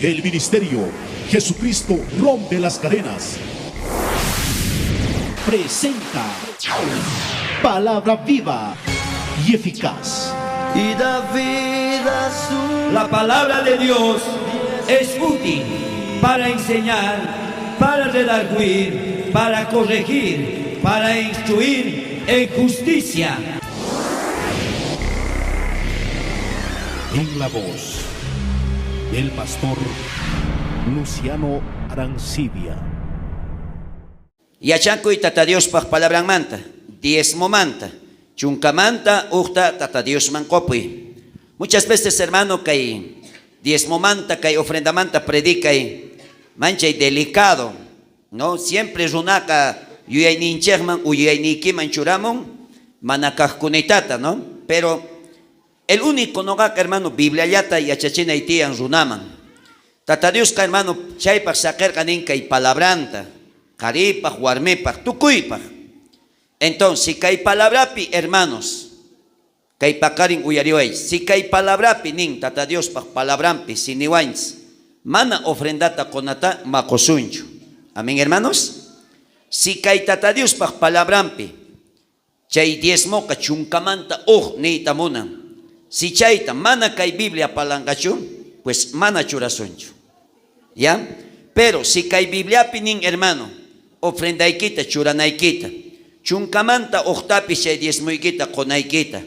El ministerio Jesucristo rompe las cadenas presenta palabra viva y eficaz. Y da vida a su... La palabra de Dios es útil para enseñar, para redarguir, para corregir, para instruir en justicia. En la voz del pastor Luciano Arancibia. Yachakuy tata Dios pa palabra manta, diezmo manta, chunka manta, ukta tata Dios mancopuy. Muchas veces, hermano, que diezmo manta, que ofrenda manta, predica y mancha y delicado, ¿no? Siempre runaka yuyay ninchegman, uyay nikiman churamon, manakajkunitata, ¿no? Pero el único no gaka, hermano, Biblia yata y achachina y tian runaman. Tata Dios, hermano, chaypa saker kaninka y palabranta. Caripaj, huarmepaj, tucuypaj. Entonces, si hay palabrapi, hermanos, kay pakarin uyariway, si hay palabrapi, nin, tata Dios paj palabrampi, siniwains, mana ofrendata konata makosuncho. Amén, hermanos. Si hay tata Dios paj palabrampi, chay diezmo kachunkamanta, ni tamuna. Si chayta, mana kay Biblia palangachun, pues mana churasuncho. ¿Ya? Pero si hay Biblia pinin, hermano, ofrendaikita, churanaikita, chunkamanta, octapi, chay diezmoikita, konaikita,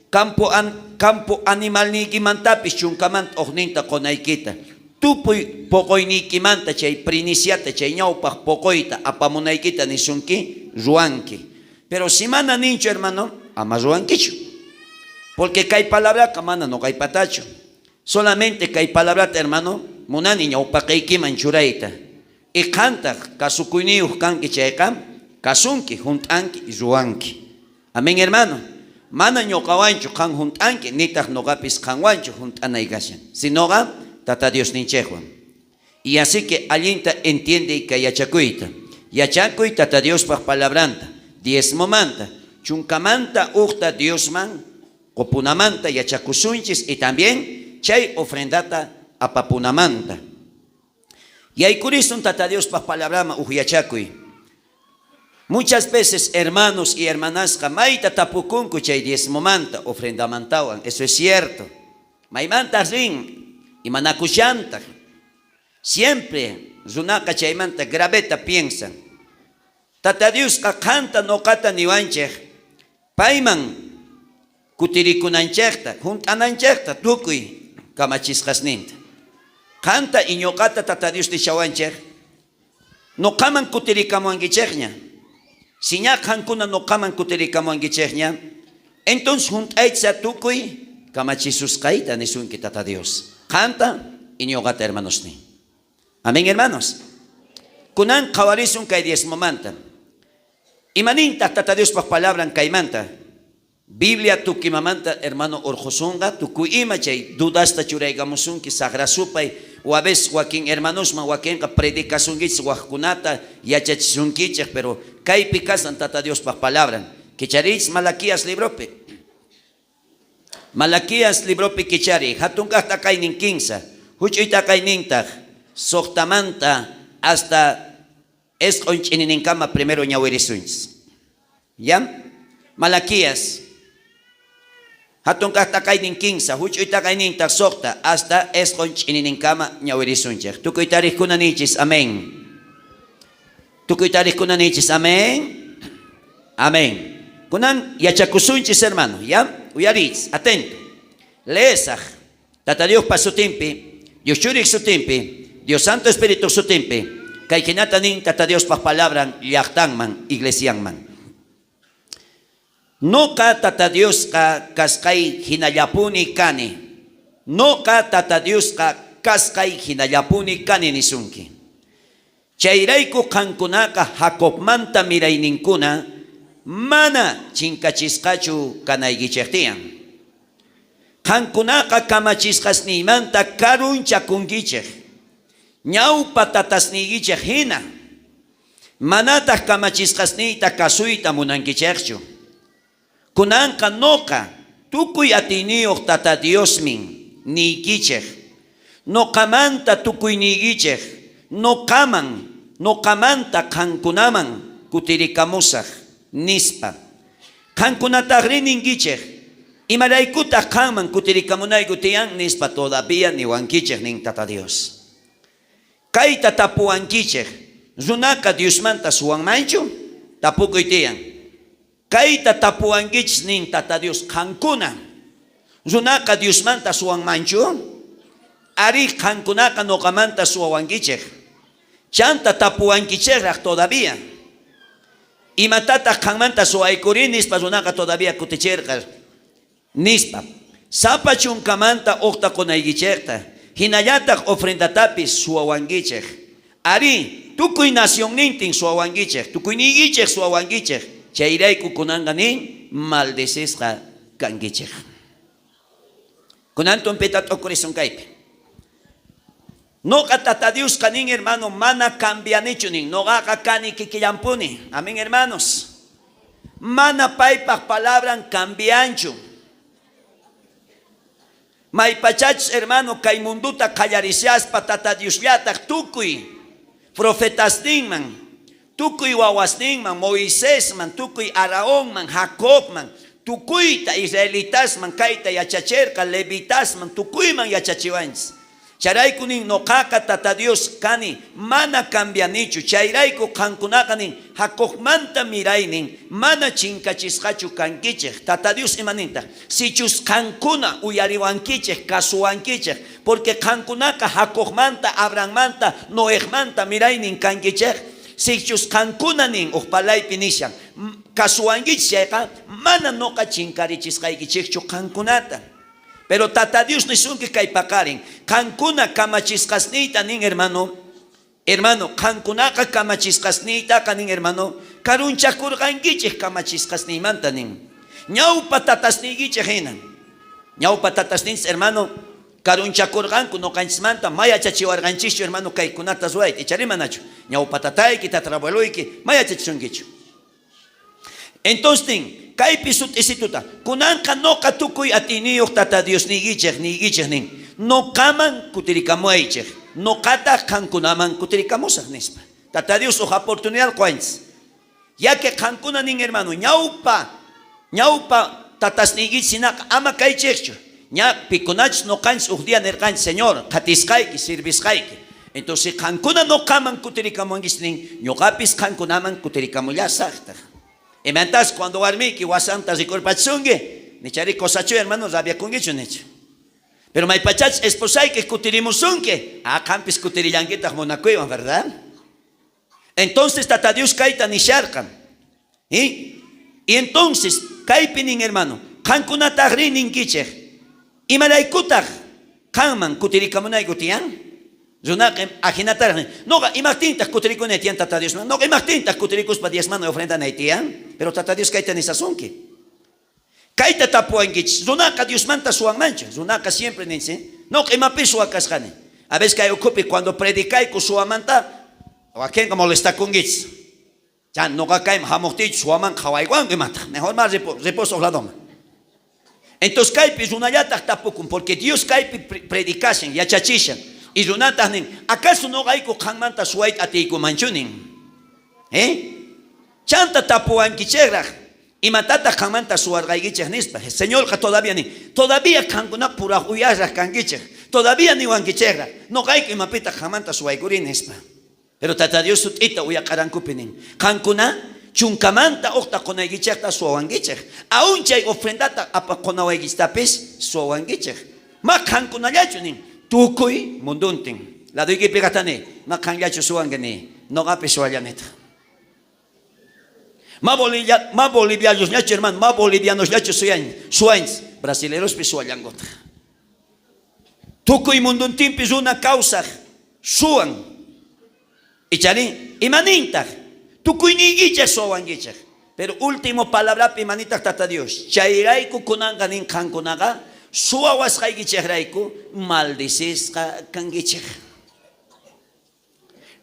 campo animal nikimantapis, chunkamanta, ogninta, konaikita, tupuy pokoynikimanta, chay priniciata, chay ñawpaj pokoyta, apamunaikita, nisunki, ruanki. Pero si mana nincho, hermano, ama ruankicho. Porque kay palabra, kamana no kay patacho. Solamente kay palabra, hermano, munani ñawpakaykiman churaita. Y canta, kasukuyniuj kanki chaykam, kasunki, juntanki y ruanki. Amén, hermano. Mana ñokawancho kan juntanki, nitaj nogapis kanwancho juntanaygashan. Sinoga, tata Dios ninchejwan. Y así que allinta entiende y kayachakuyta. Yachakuy tata Dios paj palabranta, diezmo manta, chunkamanta ukta Dios man, kopunamanta yachakusunchis y también chay ofrendata apapunamanta. Y hay curioso tata Dios pa palabrama ujachakuy. Muchas veces, hermanos y hermanas, maita tapukunku chay diezmo manta, ofrenda mantawan. Eso es cierto. Maimanta rin y manakushanta. Siempre, zunaka chay manta graveta piensan. Tata Dios ka canta no kata ni wanchech. Paiman kutirikunanchetta, juntananchekta, tukuy kamachisqasninta. Canta y ñokata tata Dios de chawancher. No kaman kutirikamuangichechña. Si ña kankuna no kaman kutirikamuangichechña. Entonces juntaitza tukuy kamachisusqayta nisunki tata Dios. Canta y ñokata hermanos ni. Amén, hermanos. Kunan qawarisun kay diezmo manta. Imaninta tata Dios pa palabran kaymanta. Biblia tukimamanta, hermano orjosunga, tukuyima chay dudasta churaygamusunki sagrasupay, o a veces wakin hermanos man wakin ka predicasungich wakunata yachachisunkichej, pero kay picasan tata Dios pa palabran. Kicharich Malaquías librope. Malaquías librope kichari, hatunka kay nin 15, huchita kay nintaj, soktamanta hasta esconchininkama primero ñawirisunchis. ¿Ya? Malaquías. Hatun kahta kay nin 15, huchuita kay nin taksokta, hasta esconch inininkama ñawirisunchek. Tukoy tarikh kunanichis, amén. Tukoy tarikh kunanichis, amén. Amén. Kunan yachakusunchis, hermano, ya? Uyarich, atento. Leesaj, tata Dios pa sutimpi, Dios churik sutimpi, Dios Santo Espíritu sutimpi, kay kinata nin tata Dios pa palabran, yaktangman, iglesiangman. No ka tata Dios ka kaskay hinayapuni kani. No ka tata Dios ka kaskay hinayapuni kani nisunki. Chayrayku kankunaka hakopmanta mirayninkuna mana chinkachisqachu kanaygichejtian. Kankunaka kamachisqasniymanta karunchakungichej. Ñawpa tatasnigichej hina. Manataq kamachisqasniyta kasuyta munankichejchu. Kunanka noka tukuy atiniyuq tata Dios min ni kichej. noqamanta tukuynikichik, noqamanta qankunaman kutirikamusaq nispa. Qankunataq rininkichik, imaraykutaq qanman kutirikamunayku tiyan nispa todavía niwankichik nin Tata Dios. Kayta tapuwankichik, runaka Diosmanta suwanmanchu, tapukuy tiyan. Kayta tapuwankichik nin Tata Dios, qankuna runaka Diosmanta suwanmanchu, ari qankunaka noqamanta suwawankichik. Chanta tapuwankichikraq todavía. Imatataq qanmanta suwaykuri nispa runaka todavía kutichirqa nispa. Sapa chunkamanta uqtakunaykichikta, hinallataq ofrendatapis suwawankichik. Ari tukuy nacionnintin suwawankichik, tukuyniykichik suwawankichik. Chayrayku kunanqa nin maldecesqa kankichik. Kunanton pita t'ukurison kaypi. Noqa Tata Dios kanin hermano mana cambianichu nin noqaqa kani kikillampuni. Amén hermanos. Mana paypaq palabran cambianchu. Maypachachus hermano kay munduta qallarishaspa Tata Diosllataq tukuy profetasninman, tukuy wawasninman, Moisésman, tukuy Araónman, Jacobman, tukuyta Israelitasman kayta yachachirqa Levitasman, tukuyman yachachiwanchis. Chayrayku nin noqaqa Tata Dios kani mana cambianichu. Chayrayku qankunaqa nin hakuqmanta miraynin mana chinkachisqachu kankichik. Tata Dios imanintaq sichus qankuna uyariwankichik, kasuwankichik, porque qankunaqa hakuqmanta, Abrahammanta, Noémanta miraynin kankichik. Sichus qankuna nin uqpalaypi nishan kasuwankichik mana noqa chinkarichisqaykichikchu qankunata. Pero Tata Dios nisunki kay pakarin. Qankuna kamachisqasniyta nin hermano. Hermano, qankunaqa kamachisqasniyta kanin hermano. Karunchakurqankichik kamachisqasniymanta nin. Ñawpa tatasniykichik hina. Ñawpa tatasninchis hermano. Karunchakurqanku noqanchismanta mayachachiwarqanchischu hermano kaykunata suwayta. Icharimanachu. Ñawpa tatayki, tatarabueluyki mayachachisunkichu. Entonces kaypi sutisituta kunanqa noqa tukuy atiniyuq Tata Dios nikichik nin noqaman kutirikamuaychik, noqataq qankunaman kutirikamusaq nispa. Tata Dios uqa oportunidad quanchis. Ya que qankuna nin hermano ñawpa tatasnikichik sinaqa ama kaychikchu. Ña pikunachus noqanchis uq día nirqanchis Señor qatisqayki, sirvisqayki. Entonces qankuna noqaman kutirikamuankichik nin ñuqapis qankunaman kutirikamullashaqtaq. Y mientras cuando warmiki wasanta rikurpachungi, nichari cosachu hermanos rabiakungichu nicho. Pero maypachach esposay que kutirimusunki, campis kutirillanquita monacuivan, ¿verdad? Entonces Tata Dios kaita nisharkan. Y entonces kaipinin hermano, kankunataq rininkichik, imalaykutaq kanman kutirikamunay gutiyan. Runaqem ajinatar noqa imaqtintaq kutirikunaitiyan Tata Dios noqa imaqtintaq kutirikuspa diezmano ofrenda naitiyan, pero Tata Dios kayta nisasunki kayta tapuankichik runaqa Diosmanta suwanmanchu. Runaqa siempre ninsi noqa imapi suwakasqani. A veces kay ukupi cuando predicayku suwamanta wakinqa molestakunkichis. Ya noqa kayman hamuqtichu suwaman qhawaywanku imata mejor más reposo ladoma. Entonces kaypi runallataq tapukun porque Dios kaypi predicashan yachachishan. Y runata nin, ¿acaso no gayku qanmanta suwayta atiykumanchunin? Chanta tapuwankichikraq, imatata qanmanta suwarqaykichik nispa. Señor todavía qankuna puraq uyasraq kankichik, todavía niwankichikraq, no gayku imapita qanmanta suwaykuri nispa. Pero Tata Dios sut'ita uyaqarankupi nin, qankuna chunkamanta uqtaqunaykichikta suwawankichik, aún chay ofrendata apaqunawaykichtapis suwawankichik. Ma qankunallachu nin. Tukuy munduntin. La doy que pegatane. Ma kanyacho suangani. No gape suayaneta. Ma bolivianos yacho hermano. Ma bolivianos yacho suains. Brasileros pisuayangota. Tukuy munduntin pis una causa. Suan. Ichari. Imaninta. Tukuy nigicha suangicha. Pero último palabra pimanita Tata Dios. Chayraiku kunanganin kankunaga. Suawasqaykichikrayku maldecesqa kankichik.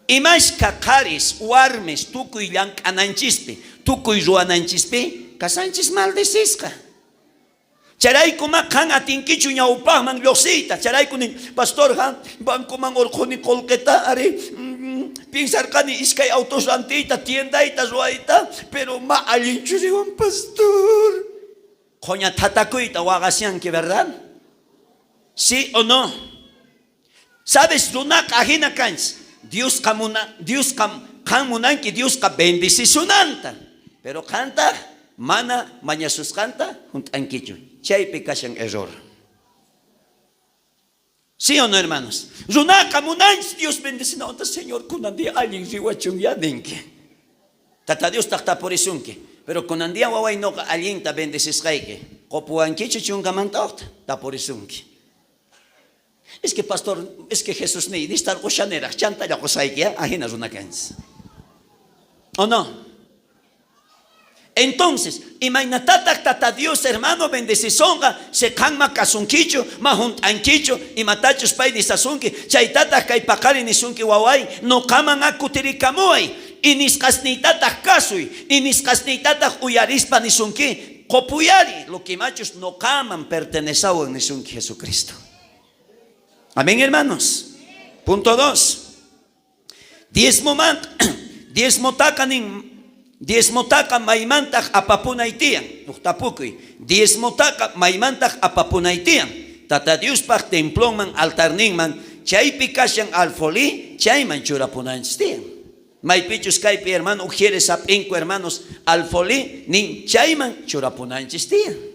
Imash kaqaris warmis tukuy llank'ananchispi, tukuy ruwananchispi kasanchis maldecesqa. Charayku kan atinkichu ñawpaqman lluqsiyta. Charayku nin pastor han bankuman urquni qolqeta ari piensarqani iskay autos rantiyta tiendayta ruayta pero ma allinchu riwan pastor. Qoña tatakuyta waqasyanki, ¿verdad? ¿Sí o no? ¿Sabes? Runaqa ajina kanchis. Dios munanki Dios ka bendicisunanta. Pero canta mana mañasus canta juntankichu. Chaypi kashan error. ¿Sí o no, hermanos? Runaqa munanchis Dios bendicinanta. Señor, kunandi alguien riwachun yadinki. Tata Dios takta porisunki. Pero kunandia waway no alguien ta bendicisqayki. Qopuankichu chunkamanta oqta taporisunki. Es que pastor, es que Jesús ni estar gushanera, chanta ya gusaykia, ajena runakans. ¿O no? Entonces, imainatatak tata Dios hermano bendecizonga, se kanma kasunkicho, mahuntankicho, y matachos pay ni sasunki, chaitatak kay pakari ni sunki waway, no kaman akutirikamuay, y niskasnitatak kasui, y niskasnitatak uyarispa ni sunki, kopuyari, lo que machos no kaman pertenezawan ni sunki Jesucristo. Amén, hermanos. Punto 2. Diezmotaka maimantak apapunaitian. Uktapukuy. Diezmotaka maimantak apapunaitian. Tata Dios pak templonman altarningman. Chaypi kasyan alfoli. Chayman churapunanchistian. Maipichus kaypi hermano. Ujieres apinko hermanos. Alfoli. Nin chayman churapunanchistian.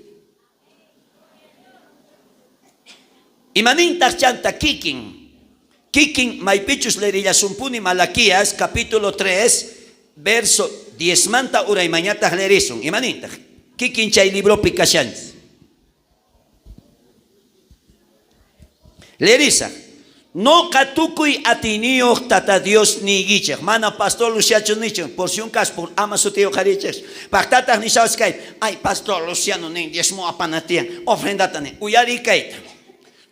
Imanintak chanta Kikin maipichus lerillasumpuni Malaquías capítulo 3 verso 10 manta uray mañata lerison. Imanintak Kikin chay libro pikashan. Lerisa no katukuy atinio tata Dios ni gichek. Mana pastor Luciano nichek. Por si un caso por ama su tío carichek. Pactatak ni saskay. Ay pastor Luciano ni diezmo apanatian. Ofrendatane. Uyari kaita.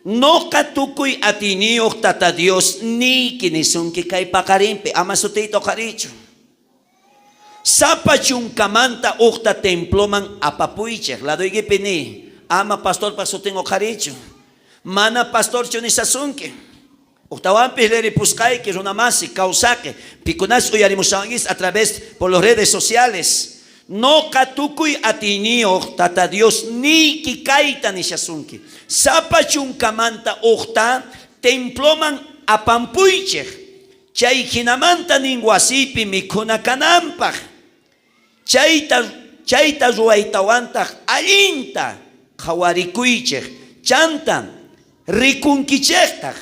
No katukuy atinio tata Dios ni kinisunki kay pakarimpe ama sutito karicho. Sapa chunkamanta ukta temploman apapuyche. La doy gipini ama pastor pasutingo karicho. Mana pastor chuni sasunki. Uktawan pileri puskay que una masi causake. Pikunas uyarimusangis a través por las redes sociales. No katukuy atinio tata Dios ni kikaita ni shasunki. Sapa chunkamanta ukta temploman apampuyche. Chay hinamanta ninguasipi mikuna kanampaj. Chayta ruaitawantaq allinta qawarikuyche. Chanta rikunkichektaj.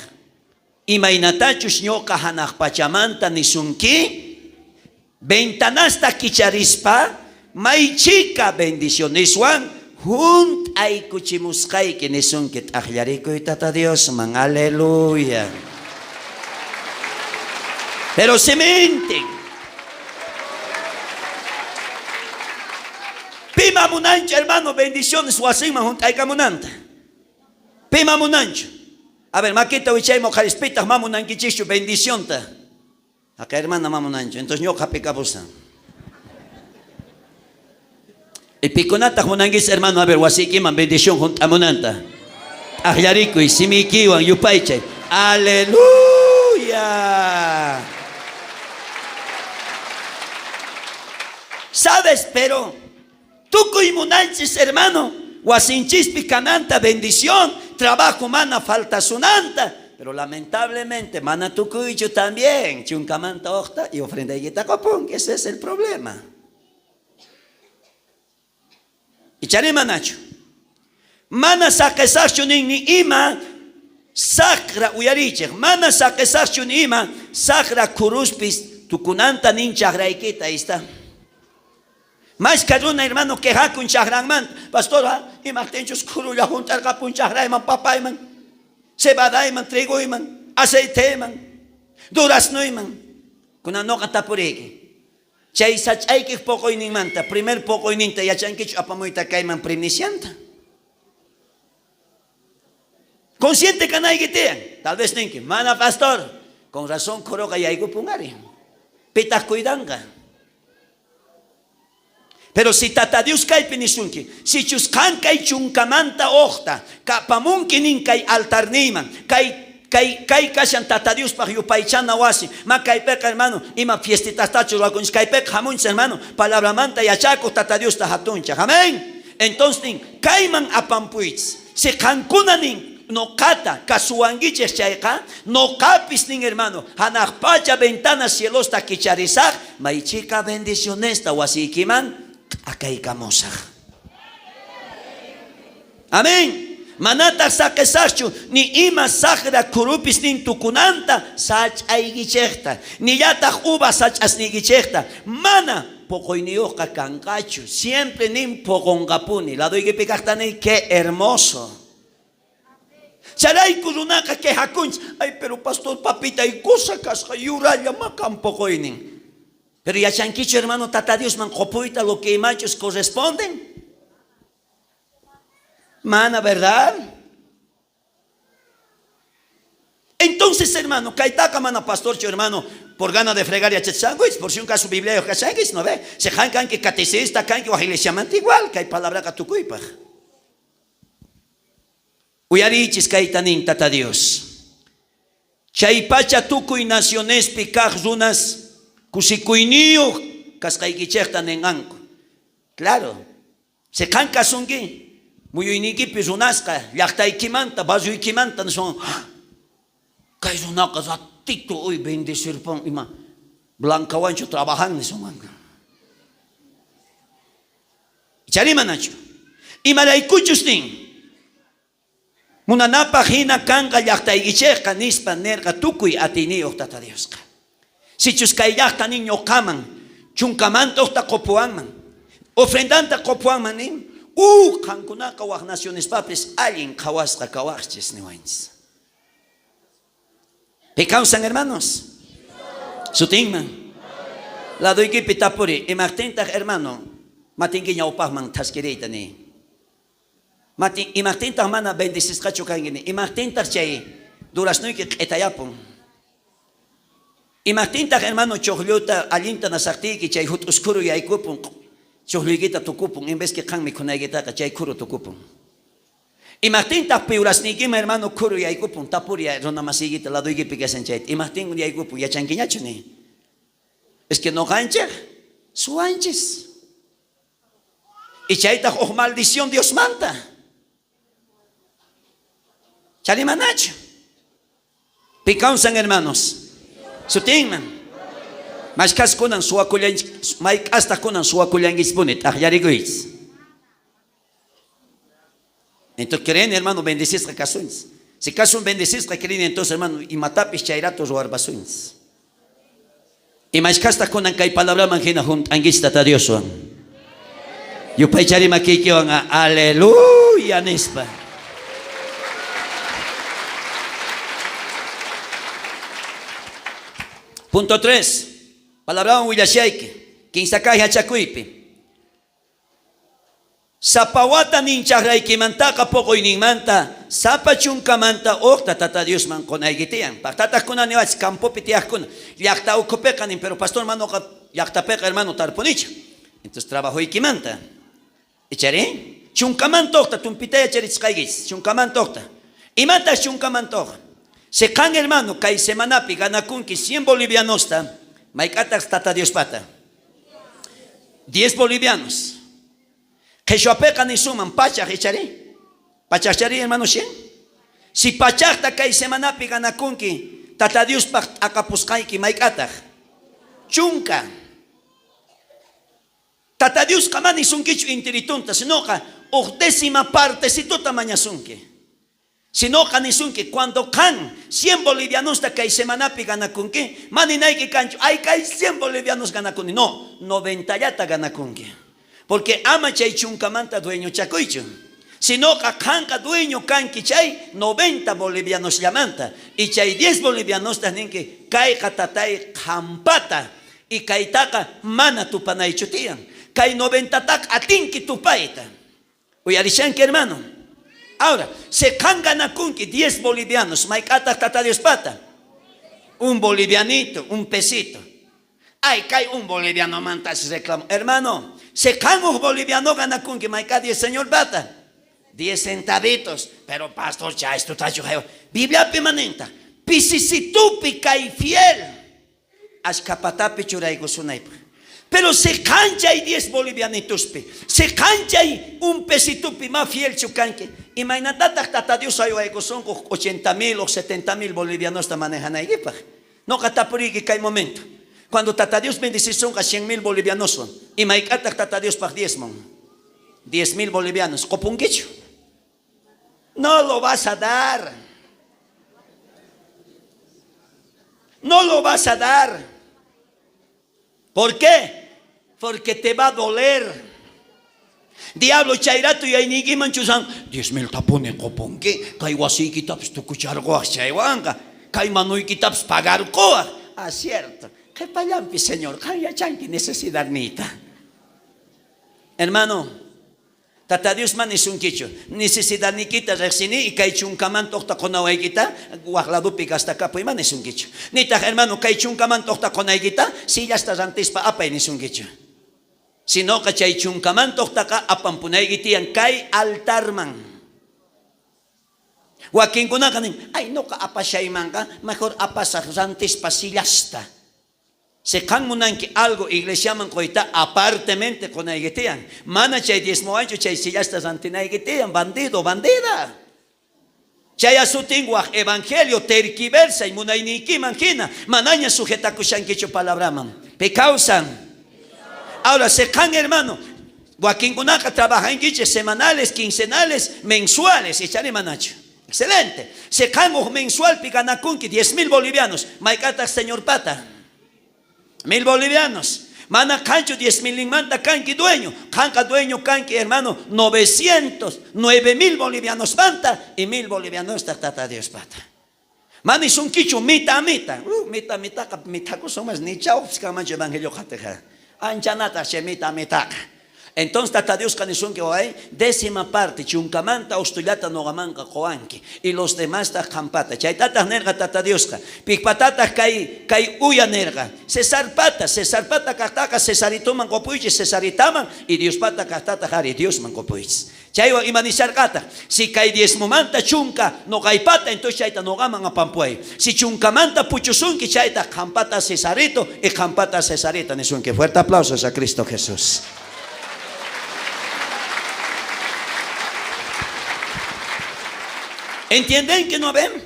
Imaynatachus ñoqa hanaq pachamanta nisunki. Ventanasta kicharispa. Maichika bendicioniswan junt ay kuchimuskay kinisunki t'aqllarikuy tata Dios man aleluya. Pero se menten. Pima munancho hermano bendiciones wasinman junt ay kamunanta. Pima munancho. A ver maquita wichay mojarispita mamunankichichu bendición ta. Acá hermana mamunancho. Entonces yo kapikabusa. Y piconata junangis hermano, a ver, wasikiman bendición junto a monanta. Ahyarico y simikiwan yupaychay. Aleluya. ¿Sabes? Pero tú y munanchis hermano, wasinchis picananta bendición, trabajo mana falta sunanta. Pero lamentablemente mana tucuyo también. Chunkamanta octa y ofrenda y guitacopón, que ese es el problema. Y charima nacho. Mana saquesacho ni ima sacra uyariche. Mana saquesacho ni ima sacra curuspis tucunanta nin chagraikita. Ahí está. Más que una hermano que ha con chagranman. Pastora, imartenchos curulla juntar capun chagraiman papayman. Cebadaiman, triguyman, aceiteman, duraznoyman. Kuna no catapureke. Chay sachayki poco inimanta, primer poco ininta yachankichu apamuita kayman primnicianta. Consciente canay gitean, tal vez ninki, mana pastor, con razón coroga yaigo pungari. Pitas cuidanga. Pero si tata Dios kay pinisunki, si chuskan kay chunkamanta ohta, kapamunki nin kay altar niman, kay kashan tata Dios pa yupaychana wasi, ma kay pek hermano, ima fiestitas tachos wakunis kay pek hamunch hermano, palabra manta yachaco tata Dios ta hatuncha, amén. Entonces nin kayman apampuits, si kankuna nin no kata kasuangiches chayka, no kapis nin hermano, hanakpacha ventana cielos ta kicharizak, maichika bendiciones ta wasikiman. Akay kamosag. Amén. Manata sakesachu ni ima sagra kurupis nin tukunanta sach aigichekta ni yata uba sach asnigichekta mana pokoinio kankachu siempre nin pokongapuni la doy que picastani qué hermoso. Charay kurunaka que hakunch ay pero pastor papita y cosa kasha yuraya makam pokoinin. Pero ya chanquicho hermano tata Dios man copuita lo que machos corresponden. Mana, ¿verdad? Entonces hermano, kaitaka mana pastor hermano, por gana de fregar ya chetsanguis, por si un caso biblia chetsanguis, ¿no ve? Se hankan que catecisista, kan que iglesia manta igual, que hay palabra katukuipa. Uyarichis kaitanin tata Dios. Chaypacha tukuy naciones pikaj runas. Kusikuinio kaskaikichekta nenganko. Claro. Se kanka sungi. Muyuiniki pizunaska. Llaktaikimanta, bazuikimanta. Son. Kay runaka ratito hoy bendecir pon ima. Blancawancho trabajando son. Charima nacho. Imaraikuchustin. Munanapa hina kanka llaktaikichekka nispa nerka tukuy atinio tata Dioska. Si chuskayakta niño kaman, chunkamanta okta kopuanman, ofrendanta kopuanman nim, kankunaka wak naciones papes, alguien kawaska kawachis ni wains. ¿Pecausan hermanos? Sutingman. La doy pitapuri, y martenta hermano, matingi yaupahman tasquirita ni. Y martenta mana bendicis kachukangini, y martenta chay, durasnuiki etayapun. Y Martinta hermano chohluta alinta nasartiki chay hut uskuru yaykupun chohlugita tukupun en vez que kanmi kunagita chay kuru tukupun. Y Martinta piurasnikima hermano kuru yaykupun tapuria rona masigita la doigi pigasen chay. Y Martin yaykupun yachanquiñachuni. Es que no gancha su anches. Y chayta oh maldición Dios manta. Chalimanacho. Picansan hermanos. Sutingman. Mas kas kunan suwa kulyan may hasta kunan suwa kulyan gispunit yariguis. Entonces creen hermano bendecis ka kasuns. Si kasun bendecis ka creen entonces hermano y matapis chairatos o arbasuns. Y mas hasta kunan kay palabra manjina junt angista ta Dios wan. Yo pay chari makiki wan aleluya nispa. Punto 3. Palabra Willashaike. Kinsakay hachakuipi. Sapawata ninchahraiki mantaka poko inimanta. Sapachunkamanta okta tata Dios man konaigitian. Patatak kuna niwach campo pitiak kuna. Yakta ukopekanin pero pastor mano yakta peka hermano tarponicha. Entonces trabajo ikimanta. Echare? Chunkamanta okta tumpitaya cheritzkaigis. Chunkamanta okta. Imanta chunkamanta okta. Se can hermano, kay semanapi ganakunki 100 bolivianos ta, maikatas tata Dios pata. 10 bolivianos. Que shoapeca ni suman, pachak echari. Pachak chari hermano 100. Si pachak ta kay semanapi ganakunki, tata Dios pa akapuskaiki maikatak. Chunka. Tata Dios kamani sunkichu intiritunta, sino ka, 10ª parte si tu tamaña sunki. Sino canisun que cuando can 100 bolivianos da que semanapi gana con que maninay que cancho ay que 100 bolivianos gana con no 90 ya ta gana con que porque ama chay chunkamanta dueño chacoicho sino que canca dueño canqui chay 90 bolivianos llamanta y chay 10 bolivianos tanin que kai katatay kampata y kaitaka mana tu panay chutian kai 90 tak atinki tu paita uyarishan que hermano. Ahora, se cangana kunki 10 bolivianos, maikata tata Dios pata. Un bolivianito, un pesito. Ay, cae un boliviano manta se reclama. Hermano, se cae un boliviano gana con que maica 10 señor bata. 10 centavitos. Pero pastor, ya esto está chujeo. Biblia permanente. Pisisitupi cae fiel. Ascapatapi churaigo sunaipa. Pero se cancha y 10 bolivianitos. Se cancha y un pesitupi más fiel chucanque. Imagínate, tata Dios hay son 80,000 o 70,000 bolivianos te manejan ahí. No cata por ahí que cae momento. Cuando tata Dios bendice son a 100,000 bolivianos son. Y maicata tata Dios para 10,000 bolivianos. Copunguicho. No lo vas a dar. No lo vas a dar. ¿Por qué? Porque te va a doler. Diablo chairato y ainigi manchusan 10,000 tapone coponque. Kaiwasi kitaps tu cuchargo chaiwanga. Kaimanui kitaps pagar coa. Ah, cierto. Que payampi, Señor. Kaya chanki necesidad nita. Hermano, tata Dios man es un quicho. Necesidad ni quita rexini y kaichun kaman tokta konawai kita. Guakladupi hasta acá, pues man es un quicho. Nita, hermano, kaichun kaman tokta konai kita. Si ya estás antes pa apa es un quicho. Si no, kachaichun kaman tokta ka apan punay gitian kay altarman. Wakin kunakanin, ay no ka apa shayman ka, mejor apa sa antes pa silasta. Se can que algo iglesia man coita apartemente con aigetian. Mana chay 10 años chay si ya estás ante aigetian, bandido, bandida. Chay asutingua evangelio terquiversa y munainiki mangina. Manaña sujeta kushan kicho palabra man. Pecausan. Ahora se can hermano. Joaquín Gunaca trabaja en guiches semanales, quincenales, mensuales. Echale manacho. Excelente. Se can mensual picanacunqui 10,000 bolivianos. Maicata señor pata. 1,000 bolivianos. Mana cancho 10,000 manda canqui dueño. Canca dueño canqui hermano 9,000 bolivianos panta y 1,000 bolivianos tata Dios pata. Mana es un quicho mita. Mita somos ni chao pscamancho evangelio jateja. Anchanata se mita. Entonces tata Dios canizón que hay 10ª parte chuncamanta ostulata nogamanca coanqui y los demás ta campata chaitata nerga tata Dios ka picpatata kai uya nerga Cesar pata kataka cesaritoman copuichi cesaritaman y Dios pata katata hari Dios man copuichi chaiwa imanizar kata si kai 10 momanta chunca no kai pata entonces chaita nogaman a pampuay si chuncamanta puchusunki chaita campata cesarito y campata cesarita nesun que fuerte aplausos a Cristo Jesús. ¿Entienden que no ven?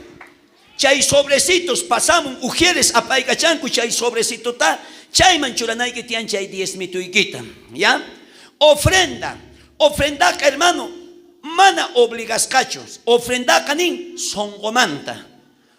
Chay sobrecitos pasamos mujeres a paigachanku chay sobrecito ta chay manchuranay que tian chay 10 mituiquita, ¿ya? Ofrenda hermano mana obligas cachos ofrenda canin songomanta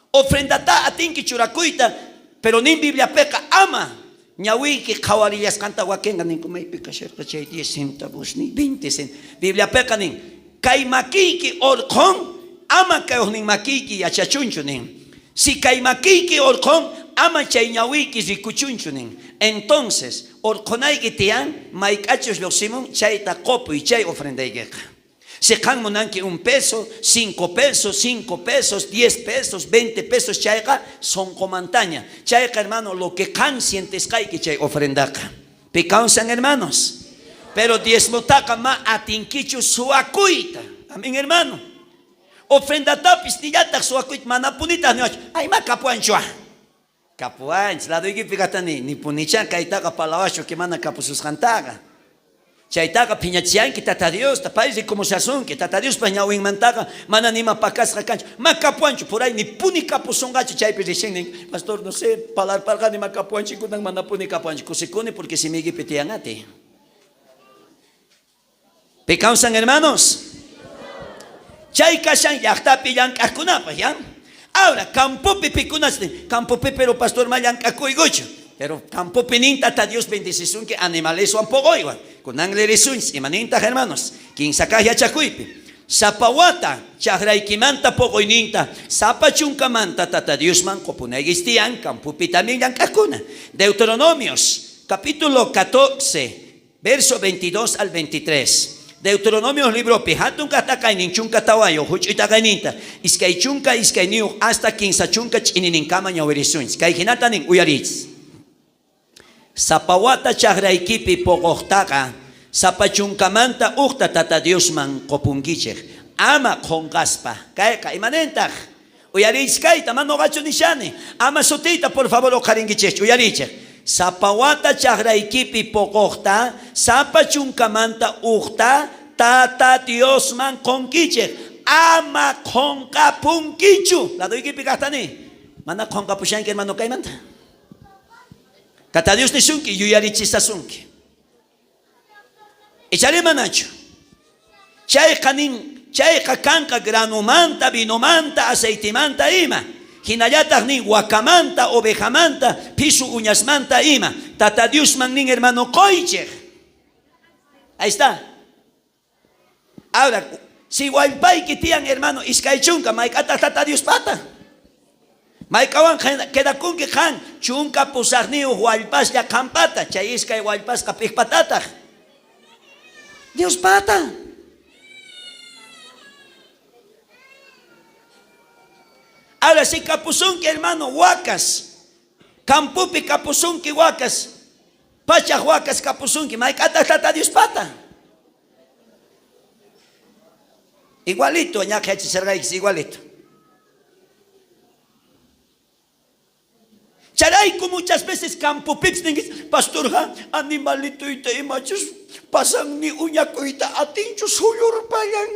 ofrenda ta atinki churacuita pero nin Biblia peca ama ñawi que kawarillas canta guakenga nin kumay pica cerca chay 10 centavos ni 20 centavos Biblia peca nin kaimakiki orkon ama kayohnin makiki achachunchunin. Si kaimakiki orkon ama chayñawiki rikuchunchunin. Entonces, orkonay gitian maikachos los simon chayta copo y chay ofrendaigeca. Se can monanque 1 peso, 5 pesos, 5 pesos, 10 pesos, 20 pesos chayga son comantaña. Chayga hermano lo que can sientes kai que chay ofrendaca. Picansan hermanos. Pero 10 motaca ma atinquichu suacuita. Amén hermano. Ofrenda tapis tiyata suakuit manapunita ni ay makapuanchua kapuanch la doigi pigatani ni punicha kaitaka palawasho que mana kapusus cantaga chaitaka piñachian que tata Dios tapais como se asun que tata Dios pañawin mantaga mana ni mapakas rakancho makapuancho por ahí ni puni kapusongacho chay pirishin pastor no sé palar palga ni makapuancho kunang manapuni kapuancho kusikuni porque si migi pitiangate pecausan hermanos. Chay kashan yaktapi yankakunapa, ¿ya? Ahora, campopi picunaste, campopi pero pastor mayankakuigucho. Pero campopi ninta ta Dios bendición que animales son pogoiwa. Con angle risuns, imaninta hermanos. Quien saca ya chacuipi. Sapawata, chahraikimanta pogoininta. Sapachunkamanta tata Dios man copunegistian, campopi también yankakuna. Deuteronomios, capítulo 14, verso 22 al 23. Deuteronomio libro pijatun katakainin chunka tawayo huchita kaininta iskay chunka iskay niu hasta 15 chunka chininin kama ñawirisuns kay hinatanin uyaritz Sapawata chagraykipi pogoqtaqa sapachunkamanta uqta tata Diosman qopunkichik. Ama qonqaspa. Kayqa imanentaq. Uyarichkayta manoqachu nishani. Ama sutita por favor oqarinkichik. Uyarichik. Sapawata chagraykipi pogoqta sapachunkamanta uqta tata Diosman qonkichik. Ama qonqapunkichu. Laduykipi kaqtani. Mana qonqapushanki hermano kaymanta. Tata Dios nisunki yuyarichisasunki. Echare manacho. Chayqa kanqa granumanta, vinomanta, aceitimanta ima. Hinallataq nin wakamanta, ovejamanta, pisu uñasmanta ima. Tata Dios man nin hermano koichej. Ahí está. Ahora, si walpayki tiyan hermano iskaychunka, maykata Tata Dios pata. Maykawan quedakunki han chunka pusaqniu walpas ya kampata chay iskay walpas kapik patata. Dios pata. Ahora si kapusunki hermano wakas, kampupi kapusunki wakas, pachak wakas kapusunki, maykata Tata Dios pata. Igualito, ñak hechisargaykis igualito. Charayku muchas veces campo pips pastor animalito ita imachus pasang ni uñaco ita atincho suyur payan.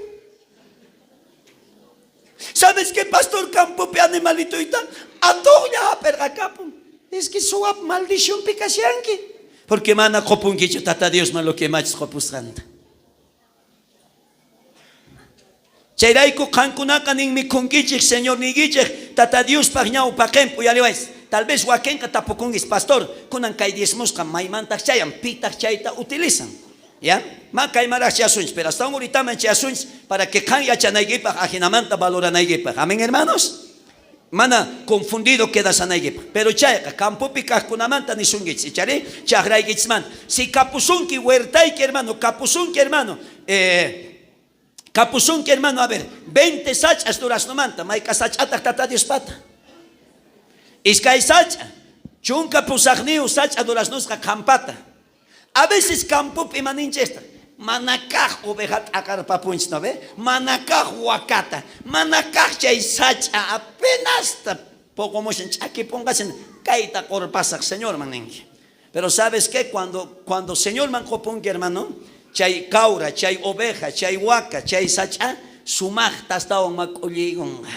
¿Sabes qué pastor campo pi animalito ita atoña perga capo? Es que suap maldición picasianki. Porque mana kopunkicho tata Dios man lo que machos kopusranda. Chayrayku kankunaka nin mi kunkichik señor nigichik tata Dios pagñau paqempo yaliwais. Tal vez wakenka tapukungis pastor kunan kay diezmosqa maymantaj chayan pitaq chayta utilizan. ¿Ya? Ma kay maraq chasunch, pero hasta ahorita man chasunch para que kan yachanaygipaq ajinamanta valoranaygipaq. Amén hermanos. Mana confundido quedasanaygipaq. Pero chayqa campupi kaqkunamanta nisungich. Ichari chagraygichman. Si kapusunki huertayki hermano, kapusunki hermano, kapusunki hermano, a ver, 20 sachas duraznomanta, mayka sachataq Tata Dios pata. Iskay sacha, chunka pusaqniu sacha duraznosqa kampata. A veces campupi maninchesta, manakaj ovejat akarpapunch, ¿no ve? Manakaj wakata, manakaj chay sacha apenas poco moshen chaki pongasen kaita korpasaq señor maninki. Pero ¿sabes qué? Cuando señor mancopunki hermano, chay caura, chay oveja, chay waka, chay sacha, sumaj tastawan makulligun.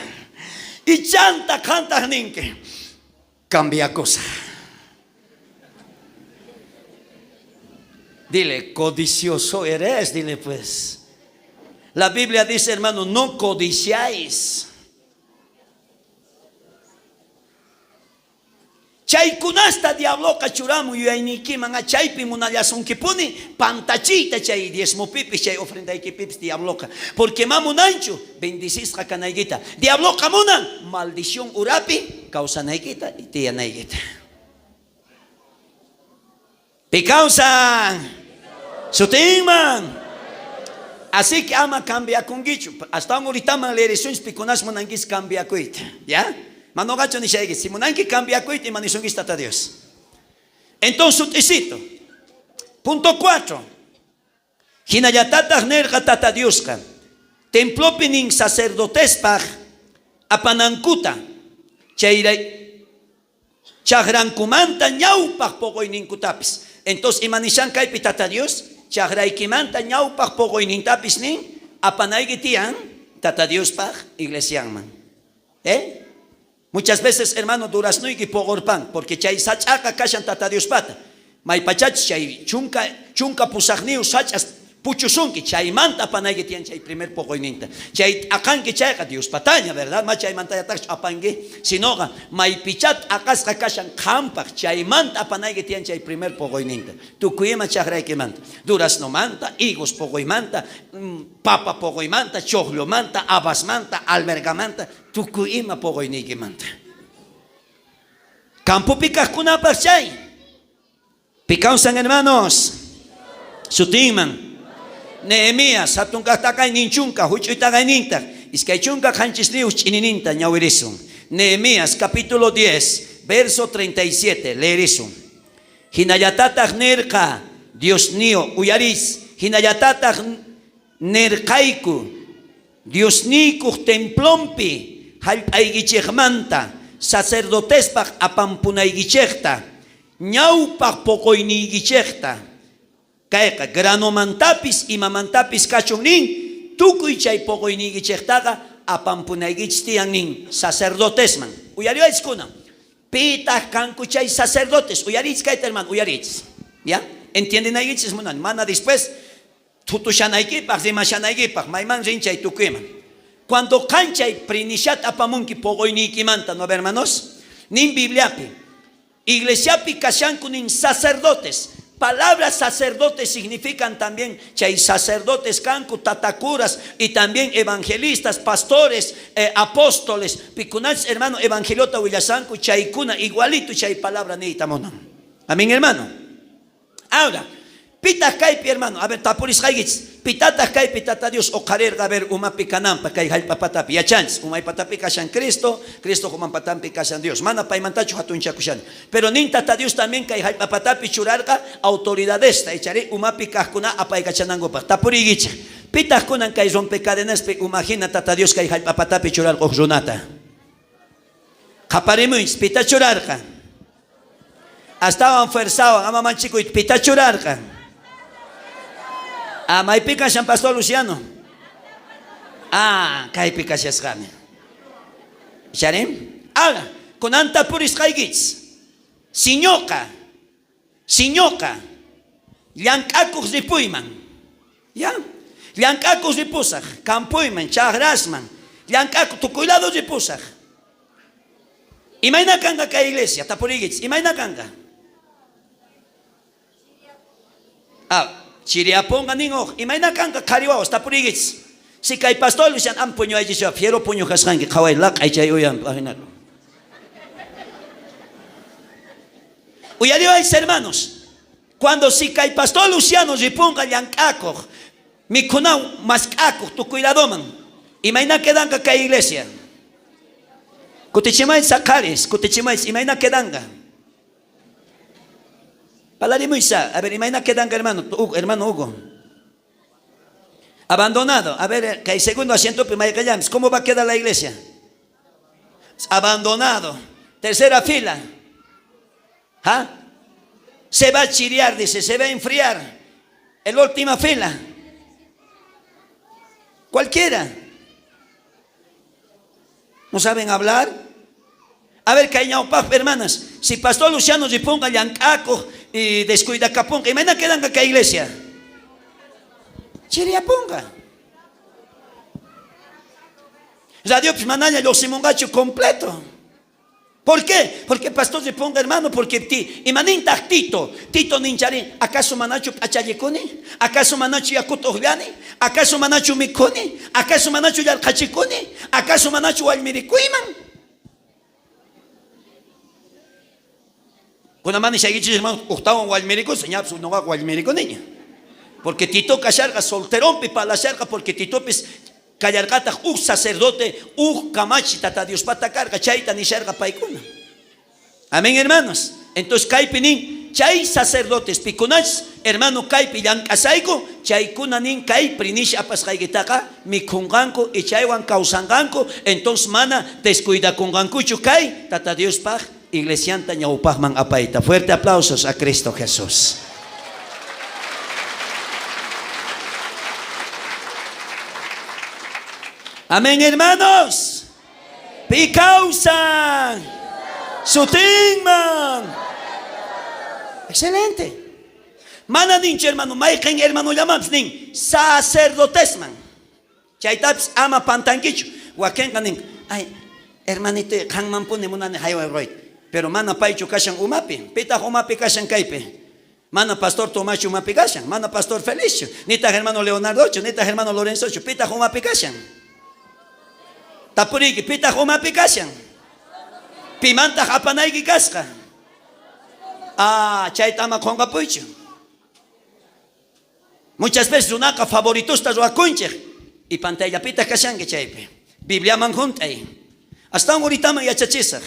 Y chanta canta ninke. Cambia cosa. Dile, codicioso eres, dile pues. La Biblia dice, hermano, no codiciáis. Chaykunasta diablo kachuramu yuyayniki manga chaypi munallasunkipuni pantachita chay diezmo pipi chay ofrendaykipips diabloka. Porque mamunanchu bendisisqa kanaykita. Diabloka munan maldición urapi kausanaykita y tiyanaykita. Pi causa sutinman. Así que ama cambia con guicho. Hasta ahorita man le eres piconas munangis cambia kuita. ¿Ya? Mano gacho ni shegi, si munanki cambia kuit y manisungis Tata Dios. Entonces, utisito. Punto 4. Hinayatata nerga Tata Dios ka. Templo pinin sacerdotespaj apanankuta. Chayray chagrankumanta ñawpaj pogoyninkutapis. Entonces, imanishan kaypi Tata Dios, chagraykimanta ñawpaj pogoynintapis nin apanaygitian Tata Dios paj iglesianman. Muchas veces, hermano, duraznoyki pogorpan, porque chay sachaka kashan Tata Dios pata. Maypachach chay chunka pusaqniu sachas puchusunki, chay manta apanayki tiyan chay primer pogoyninta. Chay akanki chayqa Dios pataña, ¿verdad? Ma chay manta yatash apangi, sinoga maypichat akasqa kashan kampak, chay manta apanayki tiyan chay primer pogoyninta. Tukuyma chagrayki manta. Durazno manta, higos pogoymanta, papa pogoymanta, choclo manta, habas manta, alberga manta. Tukuyma pogoyniki manta. Campo pikajkunapas chay. Picausan hermanos. Sutinman. Nehemías hatun kahtakay ninchunka huchuytagay ninta. Iskay chunka hanchisnius chinininta ñawirisun. Nehemías capítulo 10, verso 37. Leerisun. Hinayatataq nirqa, Dios mío, uyaris. Hinayatataq nirqayku, Dios nikuq templompi, hallp'aykichikmanta, sacerdotespaq apampunaykichikta, ñawpaq poqoyniykichikta, kayqa granomantapis imamantapis kachun nin, tukuy chay poqoyniykichiktaqa apampunaykichis tiyan nin sacerdotesman. Uyariwaychis kuna. Pitaq kanku chay sacerdotes, uyarichis kayta hermano, uyarichis. ¿Ya? ¿Entienden ahí? Mana después, tutushanaykipaq, rimashanaykipaq, mayman rinchay tukuyman. Cuando kanchay prinishat apamunki pogoyniykimanta, ¿no hermanos? Nin Bibliapi, iglesiapi kashanku nin sacerdotes. Palabras sacerdotes significan también chay sacerdotes kanku, tatakuras y también evangelistas, pastores, apóstoles. Pikunach hermano evangeliota willasanku chaykuna igualito chay palabra neitamono. Amén hermano. Ahora, pitas kaypi hermano, a ver, tapuris kaygich, pitatas kaypi tata Dios oqarerga, a ver, umapi kanampa kay hallpapatapi, yachans, umay patapi kashan Cristo, Cristo humanpatapi kashan Dios, mana paymantachu hatunchakushan. Pero nin tata Dios también kay hallpapatapi churarga autoridades, echaré umapi kajkuna apay kachanangopa, tapurigicha. Pitas kunan kay rompecadenas, imagina tata Dios kay hallpapatapi churarga runata. Kaparimuis, pita churarga. Estaban forzados, ama manchico y pita churarga. Ah, may pica San Pastor Luciano. Ah, kay pica siasgame. ¿Sharim? Ahora, con anta puris kaygits. Siñoka. Llankakux de Puyman. ¿Ya? Llankakux de Pusaj. Campuyman, chagrasman. Llankakux, tu cuidado de Pusaj. Imaina kanga kay iglesia, tapurigits. Imaina kanga. Ah, chiriaponga ningo, imaina kanga kariwa, tapurigits. Si kay pastor Lucian am puño ay jisyo, fiero puño kaskangi, kaway lak ay chay uyam, pahinalo. Uyariwais hermanos, cuando si kay pastor Luciano jipunga llankakoj, mi kunau maskakoj, tu cuidadoman, imaina kedanga kay iglesia. Kutichimay sakaris, kutichimay, imaina kedanga. Palarimuisa, a ver, imaina kedanga hermano Hugo. Abandonado, a ver, que hay segundo asiento, ¿cómo va a quedar la iglesia? Abandonado. Tercera fila. ¿Ah? Se va a chiriar, dice, se va a enfriar. En la última fila. Cualquiera. ¿No saben hablar? A ver, Cañaupaf, hermanas, si pastor Luciano se ponga Yancaco y descuida Caponga, y mañana quedan acá iglesia. Chiriaponga. Radio Pismanaya lo simongacho completo. ¿Por qué? Porque pastor se ponga hermano, porque ti, y maninta Tito ninchari, ¿acaso manacho achayekuni? ¿Acaso manacho yakutogliani? ¿Acaso manacho mikuni? ¿Acaso manacho yalkachikuni? ¿Acaso manacho walmirikuiman? Kuna mani shagichis hermano, octavo walmiriku, señor, no va walmirikuni. Porque Tito cacharga solterón para la cerca, porque Tito pues callargata sacerdote, camachi tata Dios pata carga, chaita ni cerga paikuna. Amén, hermanos. Entonces kaipinin, chay sacerdotes pikunach, hermano kaipi yankasaico, chay kunanin kai prinish apas kaigitaka, mi kunganko y chaywan kausanganko, entonces mana descuida kungankuchu kai, tata Dios paj, iglesianta ñaupajman apaita. Fuerte aplausos a Cristo Jesús. Amén, hermanos. Picausa. Sutingman. Excelente. Mana ninche hermano, maiken hermano llamamos nin sacerdotesman. Chaitaps ama pantanquicho. Waken kanin. Ay, hermanito, hangman pone munane haywa roit. Pero mana paicho kashan umapi. Pita umapi kashan kaipe. Mana pastor Tomacho umapi kashan. Mana pastor Felicio. Nita hermano Leonardo, nita hermano Lorenzo, pita umapi kashan. Tapurigi, pita umapi kashan. Pimanta hapanaygi kaska. Ah, chaitama konga puicho. Muchas veces unaka favoritos ta ruakunche. Y pantalla pita kashan que chaipe. Biblia manjuntay. Hasta un ahorita me yachachisag.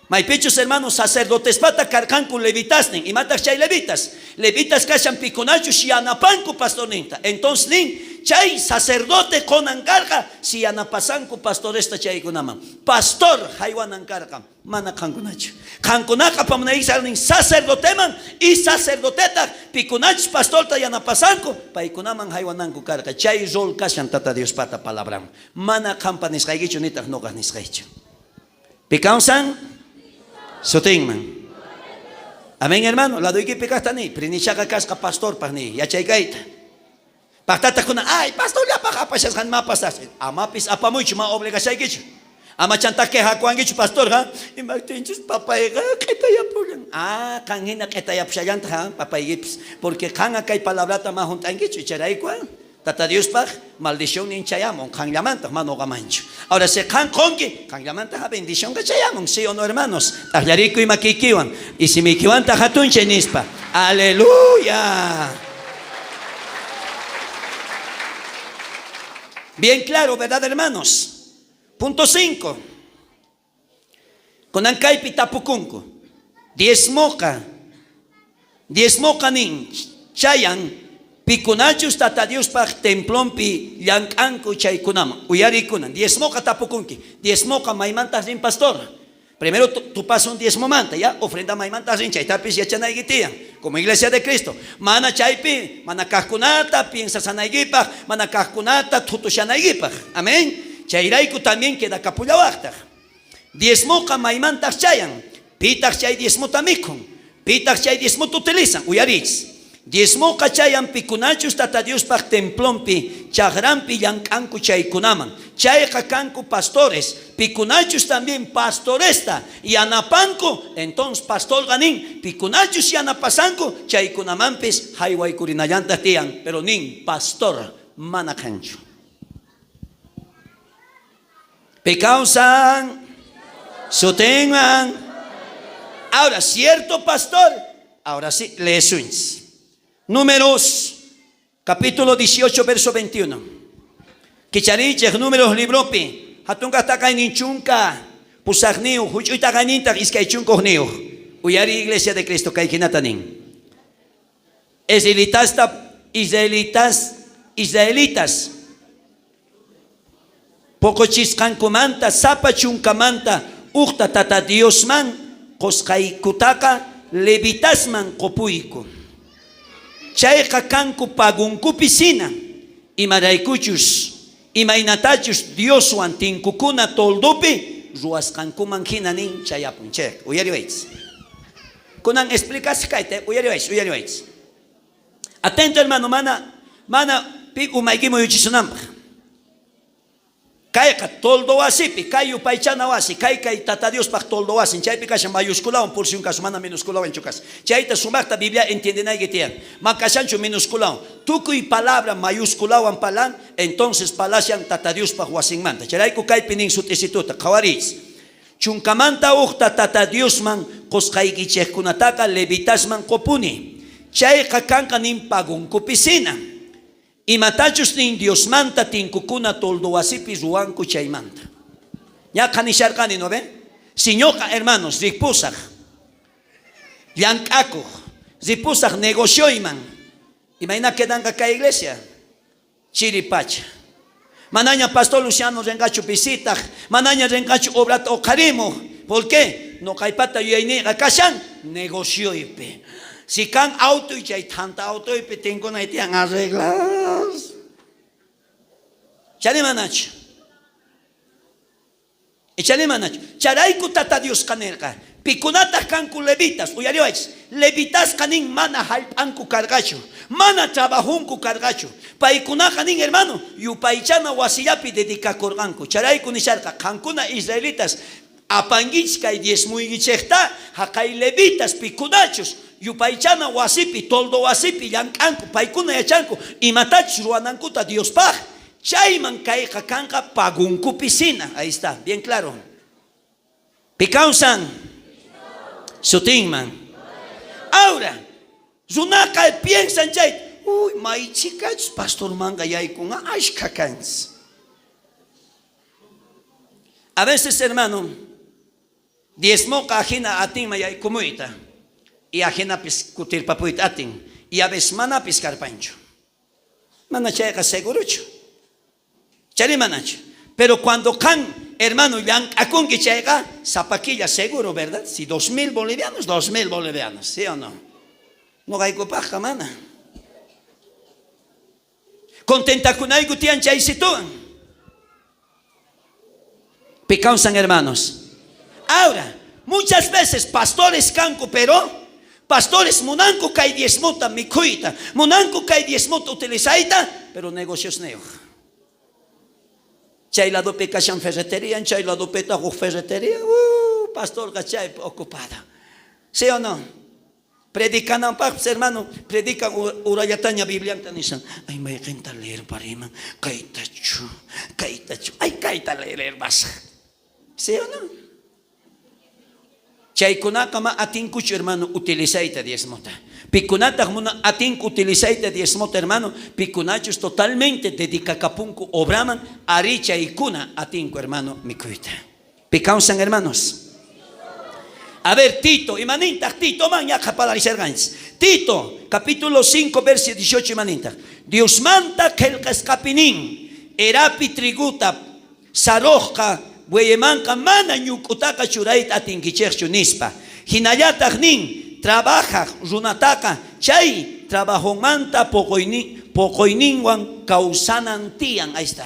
Maypechos hermanos sacerdotes pata carcanco levitas nin y matas chay levitas kashan piconacho si anapanco pastorinta. Entonces nin chay sacerdote con ancarga si anapasanco pastoresta chay kunaman. Pastor haywan ancarga mana kankunacho. Kankunaka pamunaisal nin sacerdoteman y sacerdoteta piconachos pastorta y anapasanco paikunaman haywananco carga. Chay rol kashan tata Dios pata palabram. Mana kampanis kaigicho nitak nogas niskaicho. Picansan Sotingman. Amén, hermano. La doy que picaste ni. Prinichaga casca pastor pani. Ya chaygaita. Pactata kuna. Ay, pastor ya paga pasas han mapasas. Amapis apamucho ma obligación gicho. Ama chanta que hakuan gicho pastor ha. Y martinchos papaiga kita ya pulan. Ah, kangina kita ya pshayanta ha papaigipis. Porque kanga kay palabrata ma juntan gicho. Charay kwa. Tata Dios pag maldición ni chayamon. Kang llamanta mano gamancho. Ahora se kang kongi. Kang llamanta ha bendición que chayamon. Sí o no, hermanos. Tagliarico y maquiquiwan. Y si me kiwan tajatun chenispa. Aleluya. Bien claro, ¿verdad, hermanos? Punto 5. Con ancay pitapukunko. Diezmoca nin chayan. Pikunachus tata Dios pag templompi yankanko chay kunama. Uyari kunan. Diezmoca tapukunki. Diezmoca maimantas rin pastor. Primero tú pasas un diezmo manta, ya. Ofrenda maimantas rin chay tapis ya chanaygitia. Como iglesia de Cristo. Mana chaypi. Mana kahkunata piensa sanaygipag. Mana kahkunata tutu shanaygipag. Amén. Chayraiku también queda capulawakta. Diezmoca maimantas chayan. Pitak chay diezmo tamikon. Pitak chay diezmo utilizan. Uyarich. Diezmo kachayan pikunachus tata Dios pag templompi chagrampi yankanku chay kunaman. Chay kakanku pastores. Pikunachus también pastoresta. Y anapanku. Entonces pastor ganin. Pikunachus y anapasanku. Chay kunamampis hayway kurinayanta tiyan. Pero nin pastor manakanchu. Pecausan. Sotengan. Ahora cierto pastor. Ahora sí lesuins. Números, capítulo 18, verso 21. Kichariche, números libropi. Hatunga taka ninchunka. Pusagniu, huchuita ganinta, iskaichunko niu. Uyari iglesia de Cristo, kaikinatanin. Israelitas. Poco chiscankumanta, sapachunkamanta, ukta tata Diosman, koskaikutaka, levitasman kopuiko. Chay kakanku pagunku piscina y maraykuchus y mainatachus Dios wantinkukuna toldupi ruaskanku manjina nin chayapun chek uyari waits kunan explicas kaite uyari waits atento hermano mana pi umaygimo yuchisunamba kay ka toldo wasipi kay upaychana wasi kay tata Dios pak toldo wasi chay pika mayúscula por si un caso mana minúscula en chukas chay ta sumakta Biblia entiende na getian makashancho minúscula tukuy palabra mayúscula wan palan entonces palasyan tata Dios pak wasing manta chay ku kay pining sutisituta kawaris chunkamanta ukta tata Dios man koskay gichek kunataka levitas man kopuni chay kakanka nin pagunku piscina y matachos nin Dios manta tinkukuna toldo asipi ruanku chaymanta. Ya kanisharkani, ¿no ven? Siñoka, hermanos, ripusaj. Yankako. Ripusaj negocioiman. Imagina quedan acá iglesia. Chiripacha. Manaña pastor Luciano rengacho visita. Manaña rengacho obrat o karimo. ¿Por qué? No caipata yuayni akashan negocioipe. Si can auto y chay tanta auto y tengo na itian arreglas. Chale manach. Echale manach. Charaiku tata Dios kanerka. Pikunata kanku levitas. Uyariwais. Levitas kanin mana halpanku cargacho. Mana trabajunku cargacho. Paikuna kanin hermano. Yupaichana wasiyapi dedica korganku. Charaiku nisharka. Kankuna israelitas. Apangichka y diezmuigichekta. Hakai levitas pikunachos. Yupaichana wasipi, toldo wasipi, yankanku, paikuna yachanku, y matach ruanankuta Dios pag, chayman kaika kanka pagunku piscina. Ahí está, bien claro. Picausan, sutingman. Ahora, zunaka piensan chay, uy, may chicas, pastor manga yay con ashkakans. A veces, hermano, Diezmo ajena atin maya kumuita. Y ajena pis kutir papuit atin. Y a veces mana piscar pancho. Mana chayka segurucho. Chari manacho. Pero cuando can, hermano, yang akun que chayka, zapaquilla seguro, ¿verdad? Si 2.000 bolivianos, 2.000 bolivianos, ¿sí o no? No hay copaja, mana. Contenta con algo tian chay sitúan. Picausan, hermanos. Ahora, muchas veces pastores canco, pero pastores munanco cae diezmuta micuita, munanco cae diezmuta utilizaita, pero negocios neo. Chay lado pecachan ferretería, chay lado petajo ferretería, pastor cachay ocupada. ¿Sí o no? Predican hermano, predican urayataña Biblia, dicen, ay me encanta leer para irme, caitachu, ay caita leer más. ¿Sí o no? Chaykunaka ma atinkuchu hermano utilizaita diezmota. Pikunata muna atinku utilizaita diezmota hermano. Pikunachus totalmente dedicacapunku obraman aricha y kuna atinku hermano mikuita. Picausan hermanos. A ver Tito, imaninta Tito man ya kapalarizar gans. Tito capítulo 5 verso 18 imaninta. Dios manta kelkas kapinin erapi triguta saroja Bueyemanka mana ñukutaka churayta atinkichekchu nispa. Hinallataq nin trabaja runataka chay trabajonmanta pokoyninwan kawsanantiyan. Ahí está.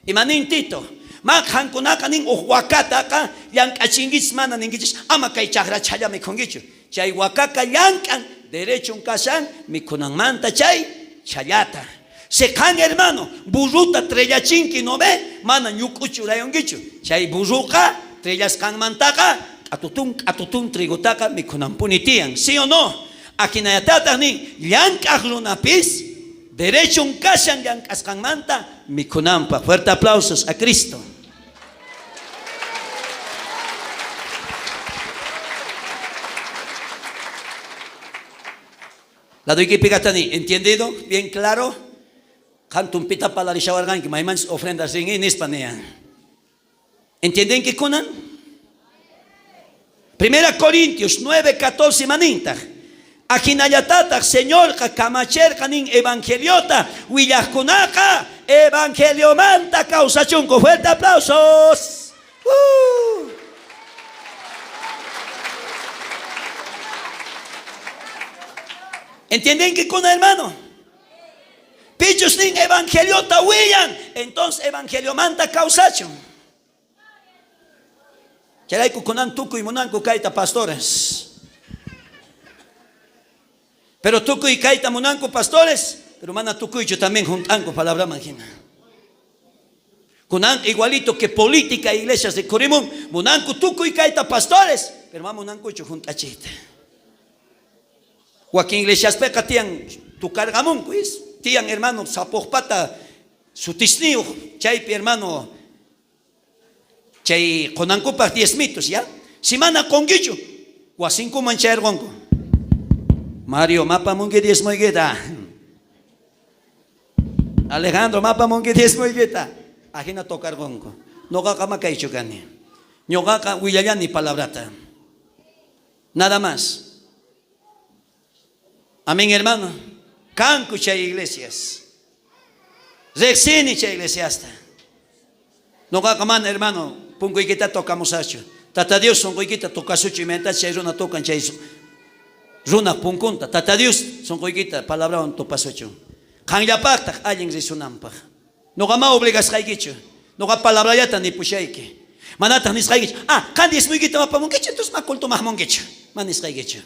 Imanin Tito. Mak hankunaka nin wakataka llank'achinkichis mana ninkichis ama kay chakra chaya mikhunkichu. Chay wakaka llank'an derechun kashan mikunanmanta chay chayata. Se can hermano, burruta trellachinki no ve, mana ñukuchu rayonkichu. Chay burruka, trellas kan mantaka, atutun trigutaka mikunampunitian. ¿Sí o no? Aquí nayatata ni llankaj runapis, derecho un kashan llankas kan manta mikunampa. Fuerte aplausos a Cristo. La doy que pigatani, ¿entendido? Bien claro. Cantum pita para rishawargan que maimans ofrendas en España. ¿Entienden qué kunan? 1 Corintios 9:14 maninta. Akinayatata Señor kamacher kanin evangeliota willahkunaka evangelio manta causa chunco. Fuerte aplausos. ¿Entienden qué kunan hermano? Pichos nin evangelio tahuillan, entonces evangelio manta causacho. Charaiku kunan tuku y munanku kaita pastores. Pero tuku y kaita munanku pastores, pero mana tuku y yo también juntanku palabra magina. Kunan igualito que política iglesias de Corimum, munanku tuku y kaita pastores, pero mamá munanku yo juntachita. Joaquín iglesias pecatian tu cargamun pues. Tian hermano sapojpata su tisniu chaypi hermano chay konankupas 10 mitos ya simana kongichu wasinku manchar gonko Mario mapa mungi 10 moigueta Alejandro mapa mungi 10 moigueta ajena tocar gonko noga kama kaichu gani ñoga willayani palabrata nada más. Amén hermano. Canco chay iglesias. Rexini chay iglesiasta. No gakaman hermano. Pungo ikita tocamos hacho. Tata Dios son goikita tocasucho y menta chay runa tocan chay runa punkunta. Tata Dios son goikita palabra on topasucho. Kan yapakta alguien risunampa. No gama obligas kaigicho. No ga palabra yata ni pushaike. Manata ni kaigicho. Kan dis muigita mapamungicho entonces makulto mahmongicho. Manis kaigicho.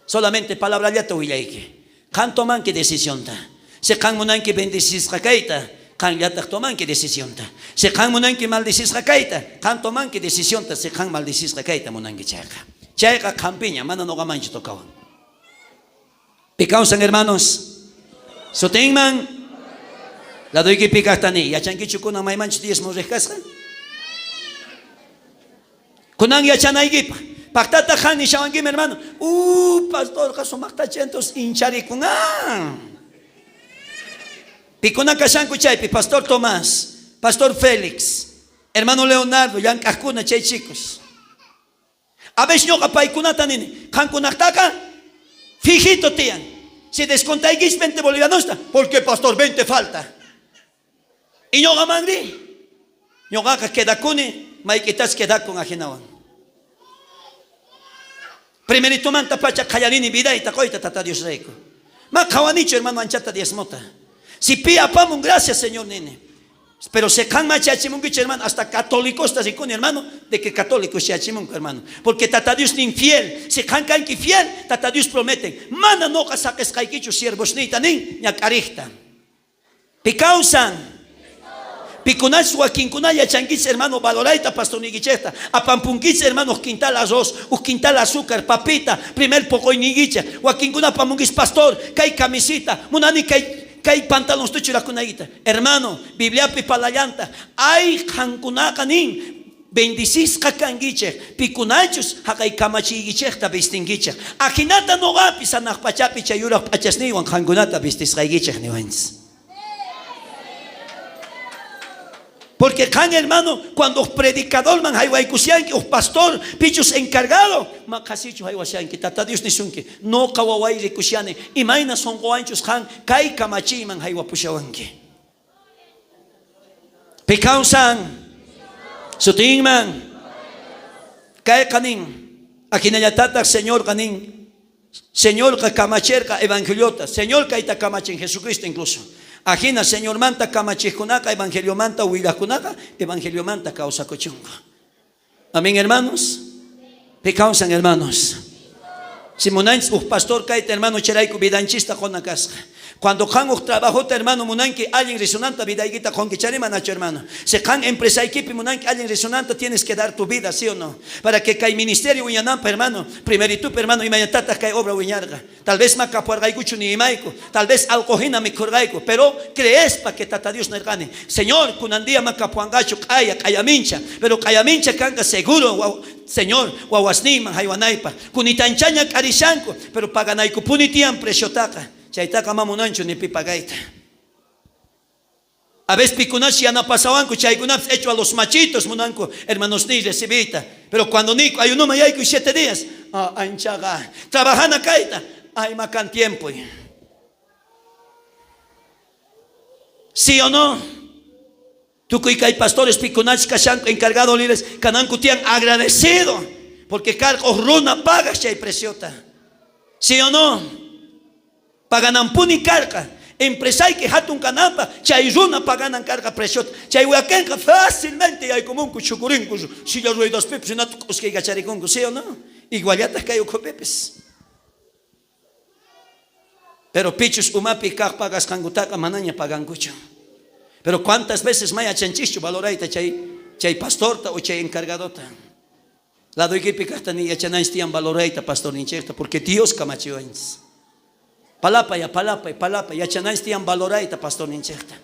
Solamente palabra yata huillaike. Kan toman que decisión ta. Se kan munan que bendicis rakaita. Kan yatak toman que decisión ta. Se kan munan que maldicis rakaita. Kan toman que decisión ta. Se kan maldicis rakaita munan que chaka. Chaka campiña. Mana no gamancho tocawan. Picausan hermanos. Sotingman. La doy que picastani. Ya chanquichu kuna maimancho 10 morejasca. Kunan ya chanaigipa. Pactata han y shawangim hermano. Pastor, caso mactachentos hinchari con Picuna Cashanco Chaypi, Pastor Tomás, Pastor Félix, hermano Leonardo, Yan Cajcuna Chay chicos. A veces no kapaikunata nini. Kankunataka fijito tian. Si descontáis 20 bolivianos, ¿por qué pastor 20 falta? Y no gamangri. No gaga queda kuni, maikitas queda con ajenawan. Primerito manta pacha kayarini vida y tacoita tata Dios reiko. Ma kawanicho hermano anchata diezmota. Si pia pamun gracias Señor nene. Pero se can machachimunguich hermano, hasta católicos está con hermano, de que católicos se achimungu hermano. Porque tata Dios ni infiel, se can que fiel, tata Dios prometen. Mana no saques caiquicho siervos ni tanin, ya carista. Picausan. Picunas Joaquín changuis hermano valoraita pastor niguicheta. A pampunguis hermano quintal arroz, quintal azúcar, papita, primer poco niguicha. Joaquín kuna pamungis pastor, kai camisita, munani kai pantalones tu chura kunaita. Hermano, Biblia pipalayanta. Ay hankunakanin. Bendicis kakangiche, pikunachus, hakai kamachigicheta bestingiche. Akinata no gapis anakpachapi chayura pachasni wan hankunata bestis kaigiche niwens. Porque can hermano, cuando predicador man haywaikusian que pastor pichos encargado, makasichu haywasian que tata Dios ni sunke, no kawawai rikusiane, imaina son goanchos han kai kamachi man haywapushawanke. Pekao san, suting man, kai kanin, akinayatatak Señor kanin, Señor kamacherka evangeliota, Señor kaita kamachin Jesucristo incluso. Ajina Señor manta kamachijunaka, evangelio manta huilajunaka, evangelio manta causa cochunga. Amén hermanos. Pecausan hermanos. Simonans pastor kaita hermano cheraiku vidanchista con la casa. Cuando han trabajó hermano munanki alguien resonante vida y guita con que manacho hermano. Se han empresa equipo munanki alguien resonante tienes que dar tu vida, ¿sí o no? Para que cae ministerio uñanampa hermano, primerito hermano y mañatata cae obra uñarga. Tal vez macapuargaikuchu ni imaico, tal vez alcojina mi corgaico, pero crees para que tata Dios no gane. Señor, kunandía macapuangacho kaya mincha, pero kaya mincha canga seguro. Señor, wawasniman haywanaipa, kunitanchaña karishanko, pero paganaiku punitian presiotaka. Chaitaka mamunancho ni pipagaita. A veces picunachi ya no pasaban, chaykunap hecho a los machitos munanco, hermanos ni recibita. Pero cuando nico hay uno mayaico y 7 días, anchaga, trabajando caita, ay macan tiempo. ¿Sí o no? Tú que hay pastores picunachi kashan encargado líderes, cananco tian agradecido, porque cargo runa paga chay presiota. ¿Sí o no? Paganampuni carga, empresario que hatun canampa, chayruna paganan carga presión, chayhuaquenca fácilmente hay como un cuchucurinco, si los ruidos pepes, no os que gacharicongo, ¿sí o no? Igualatas que hay pepes. Pero pichos umapi kak pagas kangutaka manaña pagan cucho. Pero cuántas veces maya chanchicho valoraita chay pastorta o chay encargadota. La doy picasta ni yachananstian valoraita pastor nincherta, porque Dios camachioins. Palapa, ya chanais tian valoraita pastor nincheta.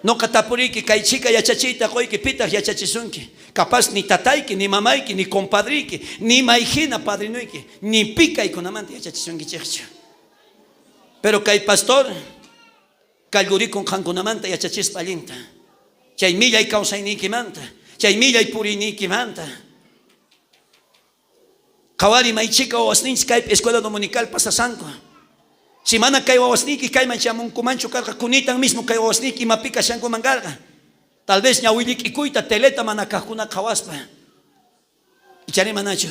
No catapuriki, kai chica ya chachita, koi que pita ya chachisunki. Capaz ni tataiki, ni mamaiki, ni compadriki, ni maijina padrinuiki, ni pica y con amante ya chachisunki checha. Pero kai pastor, calguri con jangunamanta ya chachis palinta. Chay milla y causa iniki manta, chay milla y puriniki manta. Kawari maichika o wasninch kai escuela dominical pasasanko. Si mana kai wasniki kai manchamun kumancho karga kunitan mismo kai wasniki mapika shanko mangarga. Tal vez ñawilik ikuita teleta manakakuna kawaspa. Ichari manacho.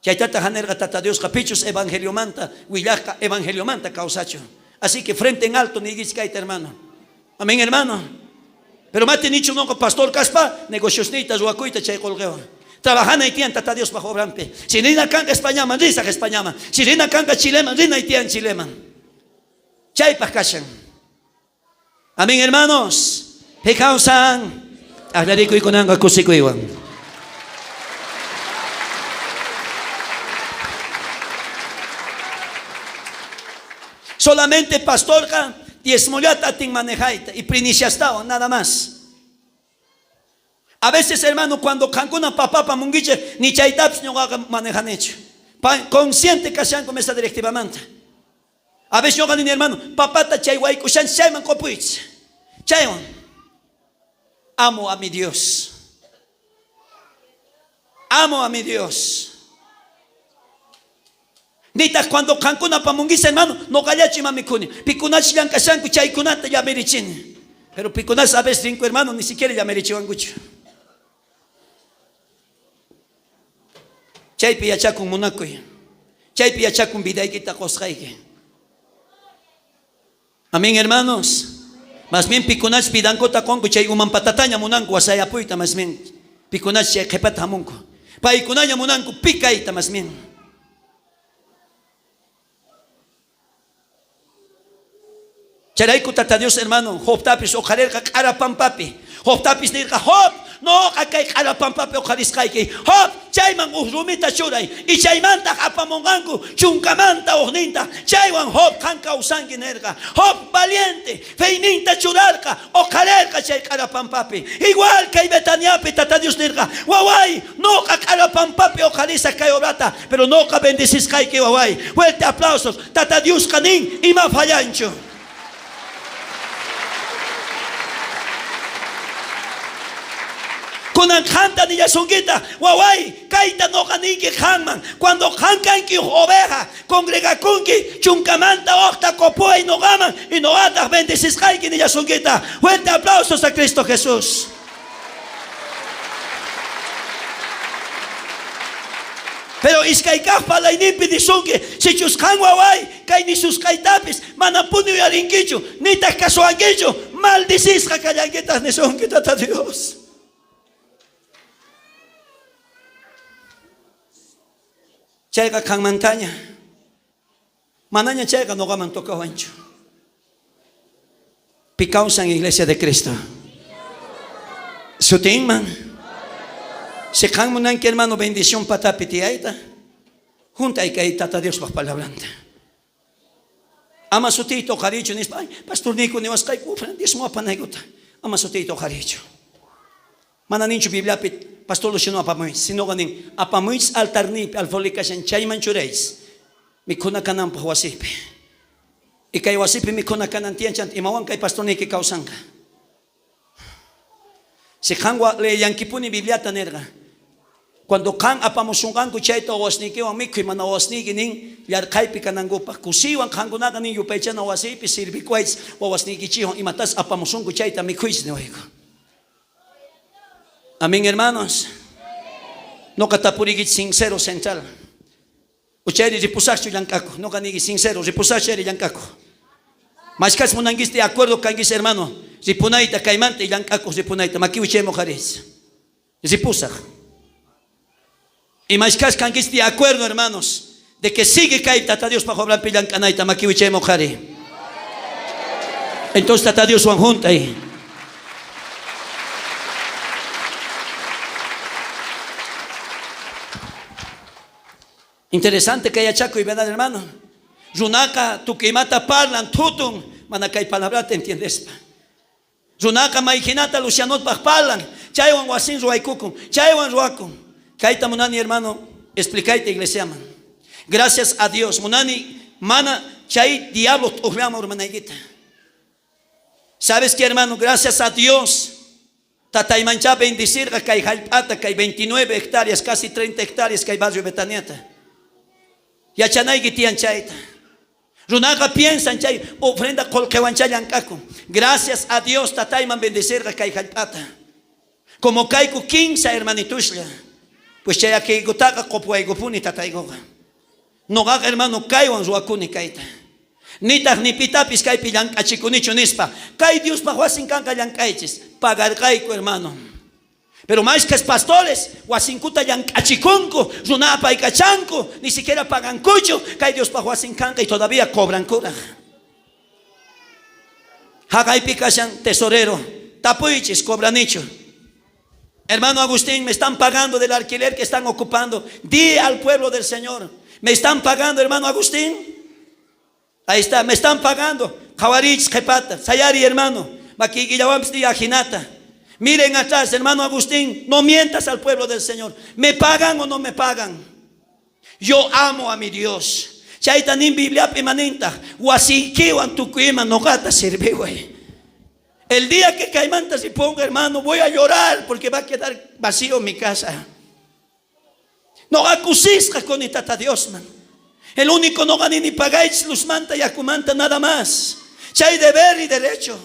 Chaitata hanerga tata Dios capichos evangelio manta, huillaja evangelio manta causacho. Así que frente en alto ni kaita hermano. Amén hermano. Pero mate nicho no pastor caspa negocios nitas huacuita chay colgeo. Trabajando y tian tata Dios bajo brampe. Si rina canga españama, risa españama. Si rina canga chilema, rina y tian chilema. Chay pascachan. Amén, hermanos. Pecausan. Aglarico y conanga cusico iwan. Solamente pastorca, diezmoliata tin manejaita y priniciastao, nada más. A veces, hermano, cuando cancuna papá munguiche, ni chaitaps no manejan hecho. Consciente que sean con esta directiva manta. A veces yo gané, hermano, papata chayguay kushan shayman kopuich. Chayon. Amo a mi Dios. amo a mi Dios. Nita cuando cancuna pamunguisa, hermano, no gallachi mamicuni. Picunachi yancasanku chaykunata ya merichin. Pero picunas a veces 5 hermanos ni siquiera ya merichiwangucho. Chaypi yachakun munakuy. Chaypi yachakun vidaykita qosqayki. Amén, hermanos. Más bien picunas pidankota konku chay uman patataña munanku wasayapuyta más bien. Picunas chay qhipata hamunku. Paykunaña munanku pikayta más bien. Charayku tata Dios, hermano, Job tapis ojarerka karapampapi. Job tapis nirka, Job, no akay karapampapi ojarisqayki. Job, chayman rumita churay. Y chaymanta apamonganku, chunkamanta ojninta. Chaywan Job kanka usanki nirka. Job valiente, feininta churarka, ojarerka chay karapampapi. Igual que Betaniapi tata Dios nirka. Waway, no karapampapi ojarisa kay obrata, pero no ka bendisisqayki waway. Fuerte aplausos, tata Dios kanin ima fallancho. Kunan janta ni yasunguita, waway, kaita no kaniki hanman. Cuando hankanki oveja, congregakunki, chunkamanta octa copoa y no gaman, y no atas bendecizkaiki ni yasunguita. Fuerte aplausos a Cristo Jesús. Pero iskaikaj pala inimpi disunke, si chuskan waway, kay ni suskaitapis, manapuni yarinkichu, ni takasuankichu, maldicizka kayanquitas ni sunkita ta Dios. Chayka kan montaña, manaña chayka no gaman toca ancho. Picausan Iglesia de Cristo. Sutinman. Se kan munan que hermano bendición patapiti aita. Junta y que tata Dios para palabrante. Ama sutito caricho ni pastor Nico ni was kai kufran dismo apanayguta. Ama sutito caricho. Mananinchu Biblia pit pastor Luciano apamuis sino ganin apamuis altarnip alfolicashan chayman chureis mikuna kanan pahwasipi ikay wasipi mikuna kanan tianchan imawan kay pastor Niki kausanga si kangwa le yankipuni Biblia tanerga cuando kan apamusungan ku chayto wasniki wan mikui mana wasniki nin yar kaypi kanangupa kusiwan kanguna kanin yupaychan wasipi sirbikwais wa wasniki chihon imatas apamusungu chayta mikuis niwayko. Amén, hermanos. No katapurigit sincero central. Ucheri ripusachu yankako. No kanigi sincero ripusacheri yankako. Maskas munangis de acuerdo kangis hermano. Ripunaita kaimante yankako ripunaita. Maki uchemo jaris. Ripusach. Y maskas kangis de acuerdo, hermanos, de que sigue kai tata Dios para obrar pillankanaita. Maki uchemo jari. Entonces tata Dios van junta ahí. Interesante que haya chaco y verdad, hermano. Runaka, tu quimata parlan, tutum, manacay palabra, ¿te entiendes? Runaka, maikinata, lucianot parlan, chaywan wasin ruaikukum, chaywan ruakum. Kaita munani, hermano, explicaite iglesia man. Gracias a Dios, munani, mana, chay diablo, urriamo hermanaiguita. ¿Sabes qué, hermano? Gracias a Dios. Tataymancha bendecir, que hay jalpata, que hay 29 hectáreas, casi 30 hectáreas, que hay barrio Betaniata. Ya chanay gitian chayta. Runaga piensan chay ofrenda colquewanchayancaco. Gracias a Dios tatayman bendecir que hay jalpata. Como caico 15 hermanitushla. Pues chay aquí gutaga copuaigopuni tataygoga. No gaga hermano caiwan ruacuni caita. Nitag ni pitapis kai pilang achikunicho nispa. Kai Dios pahuasin kanka yankaichis. Pagar caico hermano. Pero más que pastores, huasincuta yan achiconco, runapa y cachanco, ni siquiera pagan cucho, que hay Dios para huasincanca y todavía cobran cura. Hagay picachan tesorero, tapuichis, cobran nicho. Hermano Agustín, me están pagando del alquiler que están ocupando. Di al pueblo del Señor, me están pagando, hermano Agustín. Ahí está, me están pagando. Jawarich, jepata, sayari, hermano, maquiguillawams di ajinata. Miren atrás, hermano Agustín, no mientas al pueblo del Señor. ¿Me pagan o no me pagan? Yo amo a mi Dios. Chaitanin Biblia pimaninta, huasiquiwan tucuima nogata sirve, güey. El día que Caimanta se ponga, hermano, voy a llorar porque va a quedar vacío mi casa. No acusisca con tata Dios man. El único no gani ni pagáis luz manta y acumanta nada más. Chay deber y derecho.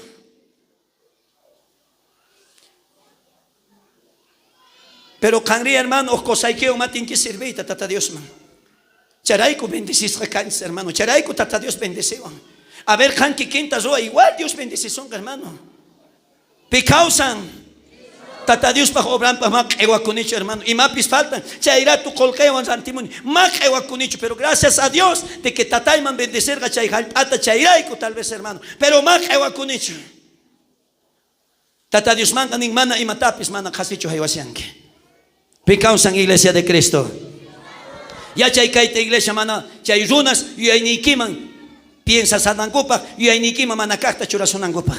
Pero canri hermano, os cosaikeo matin que sirve tata Dios man. Charaico bendicis recains hermano. Charaico tata Dios bendición. A ver, can que quintas o igual Dios bendición hermano. Picausan. Tata Dios para obrar para mak ewa kunicho hermano. Y mapis faltan. Chaira tu colqueo en antimoni. Mak ewa kunicho. Pero gracias a Dios de que tata iman bendecer ga chaira ata chairaico tal vez hermano. Pero mak ewa kunicho. Tata Dios manda ning mana y matapis mana kasicho hewasianke. Picausan iglesia de Cristo. Ya chay kaita iglesia mana chay runas y ay nikiman piensa sanangupa y ay nikima mana kakta churasunangupa.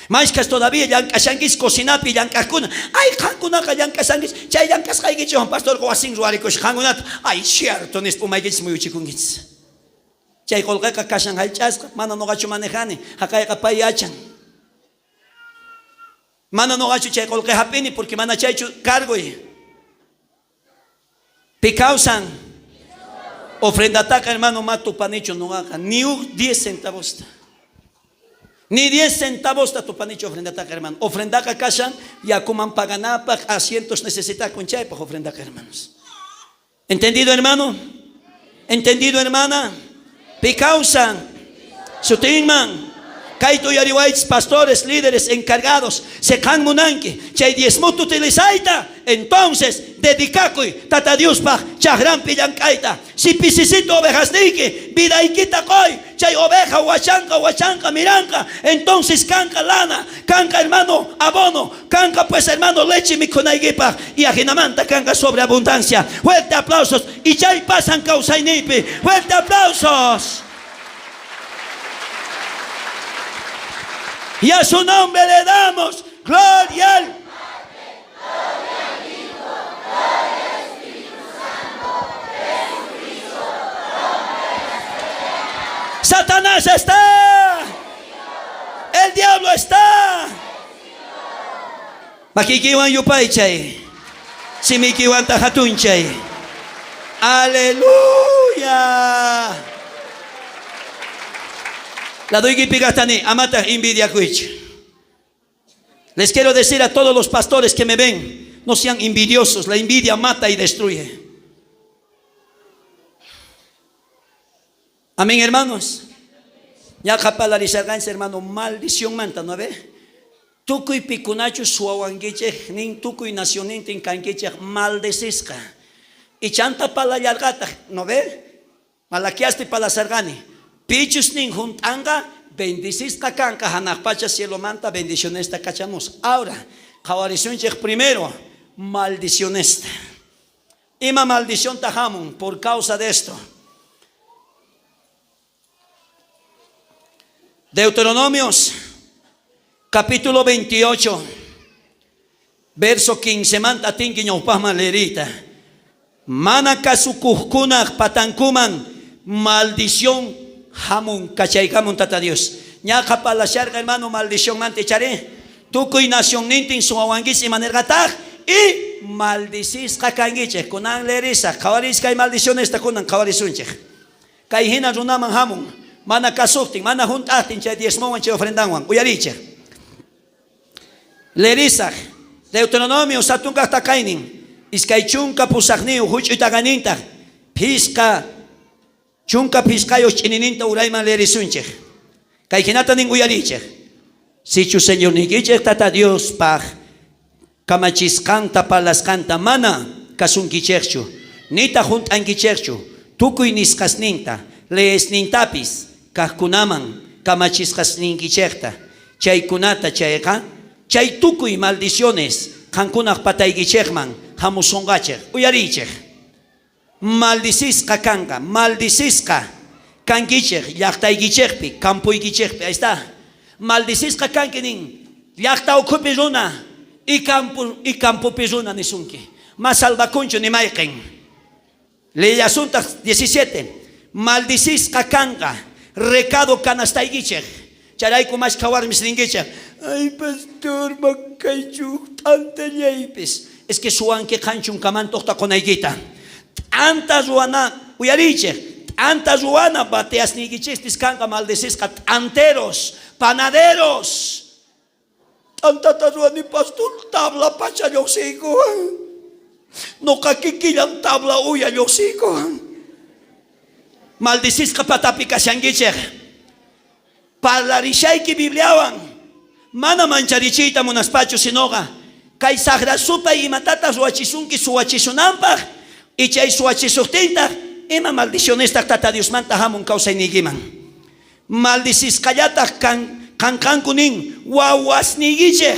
Maiskas todavía yankashangis cocinapi yankakuna. Ay kankunaka yankashangis chay yankaskaygichon pastor goasin ruarikush kangunat. Ay cierto nis pumaygis muy uchikungits. Chay kolqeka kashan halchasqa mana nogachu manejani hakayqa payachan. Mana nogachu chay kolqe hapini porque mana chaychu cargoy. Picausan ofrenda taca hermano mato panicho no haga ni 10 centavos. Ni 10 centavos tu panicho ofrenda taca hermano. Ofrenda taca kashan ya coman paganapa asientos necesita con chay para ofrenda taca hermanos. ¿Entendido hermano? ¿Entendido hermana? Picausan sutinman kaito yariwaits pastores, líderes, encargados, se can munanque, chay diezmut utilizaita, entonces dedicacoy, tata Dios pa, chahran pillancaita, si pisicito ovejas nique, vida iquita coy, chay oveja, huachanca, miranca, entonces canca lana, canca hermano abono, canca pues hermano leche mi conaigipa, y ajinamanta canca sobre abundancia. Fuerte aplausos, y chay pasan causa inipi, fuerte aplausos. Y a su nombre le damos gloria al Padre, gloria al Hijo, gloria al Espíritu Santo, Jesucristo, nombre. Satanás está, el diablo está. Makikiwan yupay chay, si mikiwan tajatun chay. Aleluya. La doy pigatani, amata envidia cuich. Les quiero decir a todos los pastores que me ven, no sean envidiosos, la envidia mata y destruye. Amén, hermanos. Ya capalarizar hermano, maldición manta, ¿no ve? Tukuy pikunachu suawangiche, nin tukuy nacionintin kangiche maldecizca. Y chanta para la yargata, ¿no ve? Malaquiaste para la sargani. Pichus nin juntanga, bendicista canca, hanakpacha cielo manta, bendiciones esta cachamos. Ahora, cawarizun primero, maldiciones. Ima maldición tajamun por causa de esto. Deuteronomios, capítulo 28, verso 15, manta tinguiño pama lerita. Manacasukukunak patankuman, maldición. Hamun, cachay, hamun tata Dios. Ñaca para la sharga, hermano, maldición mante echaré. Tukuy nación nintin su awanguis y manergatag. Y maldicis kakangiche. Kunan lerisa. Kawaris kay maldición esta kunan kawarisunche. Kay hina runaman hamun. Mana kasuktin, mana juntatin chay diezmoan chay ofrendanwan. Uyariche. Lerisa. Deuteronomio satunga takainin. Iskay chunka pusagniu, huch itaganinta. Piska. Chunka piscayo chinininta urayman lerisunche. Kaikinata ninguyariche. Si chu señor nigiche tata Dios pag kamachiscanta palascanta mana kasunkicherchu. Nita juntankicherchu. Tukuy niskasninta. Leesnintapis. Kahkunaman kamachiscasninkicherta. Chay kunata chayka. Chay tukuy maldiciones. Kankunak pataygicherman. Hamusongacher. Uyaricher. Maldicisca canca, maldicisca canquicher, yactaigicherpi, campuigicherpi, ahí está. Maldicisca canquinin, yacta ocupiruna y campo piruna nisunki. Más salvacuncho ni maiken. Ley asunta 17. Maldicisca canca, recado canastaigicher. Charaiku más kawar misringicher. Ay, pastor, macaichu, tante yeipis. Es que su anque canchun caman tosta con aiguita. anta ruana, uyariche, anta ruana bateas nigichis kanka maldecesca, anteros, panaderos. Tanta ruani pastor tabla pacha yosigo. No kakikilang tabla uya yosigo. Maldecesca patapika shangiche. Parlarishay ki bibliawan. Mana mancharichita munaspacho sinoga. Kay sagra supa y matata suachisunki suachisunampa. Y chay suachisuktinta. Ima maldicionesta tata Dios manta hamun causa inigiman. Maldicis kayata kan kuning wawas nigiche.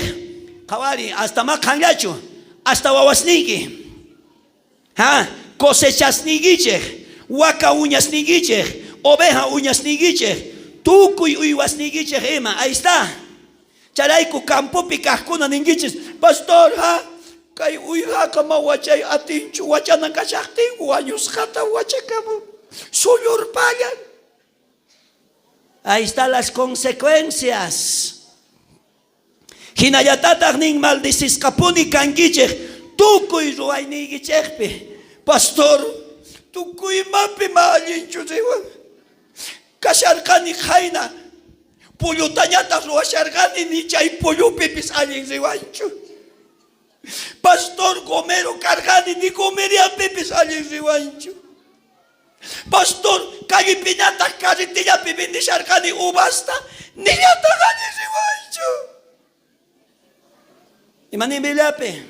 Kawari hasta ma kangacho. Hasta wawas nigi. Ha cosechas nigiche. Waka uñas nigiche. Oveja uñas nigiche. Tukuy uywas nigiche ema. Ahí está. Charayku campo pikakuna ningiches. Pastor ha. Kay uyha kama wachay atinchu. Wachanan kashaktin. Wanyus kata wachakamu. Suyur pagan. Ahí están las consecuencias. Hinayatatak ning maldicis kapuni kangiche. Tukuy ruay nigichekpe. Pastor. Tukuy mapi maalinchu ziwan. Kasharkani khaina. Puyo tañata ruashargani ni chay puyo pipis alguien se guancho. Pastor Gomero cargani ni comería pipis alguien se guancho. Pastor Cali Piñata Caritilla Pipin ni Shargani Ubasta ni yata gani se guancho. Imani Milape,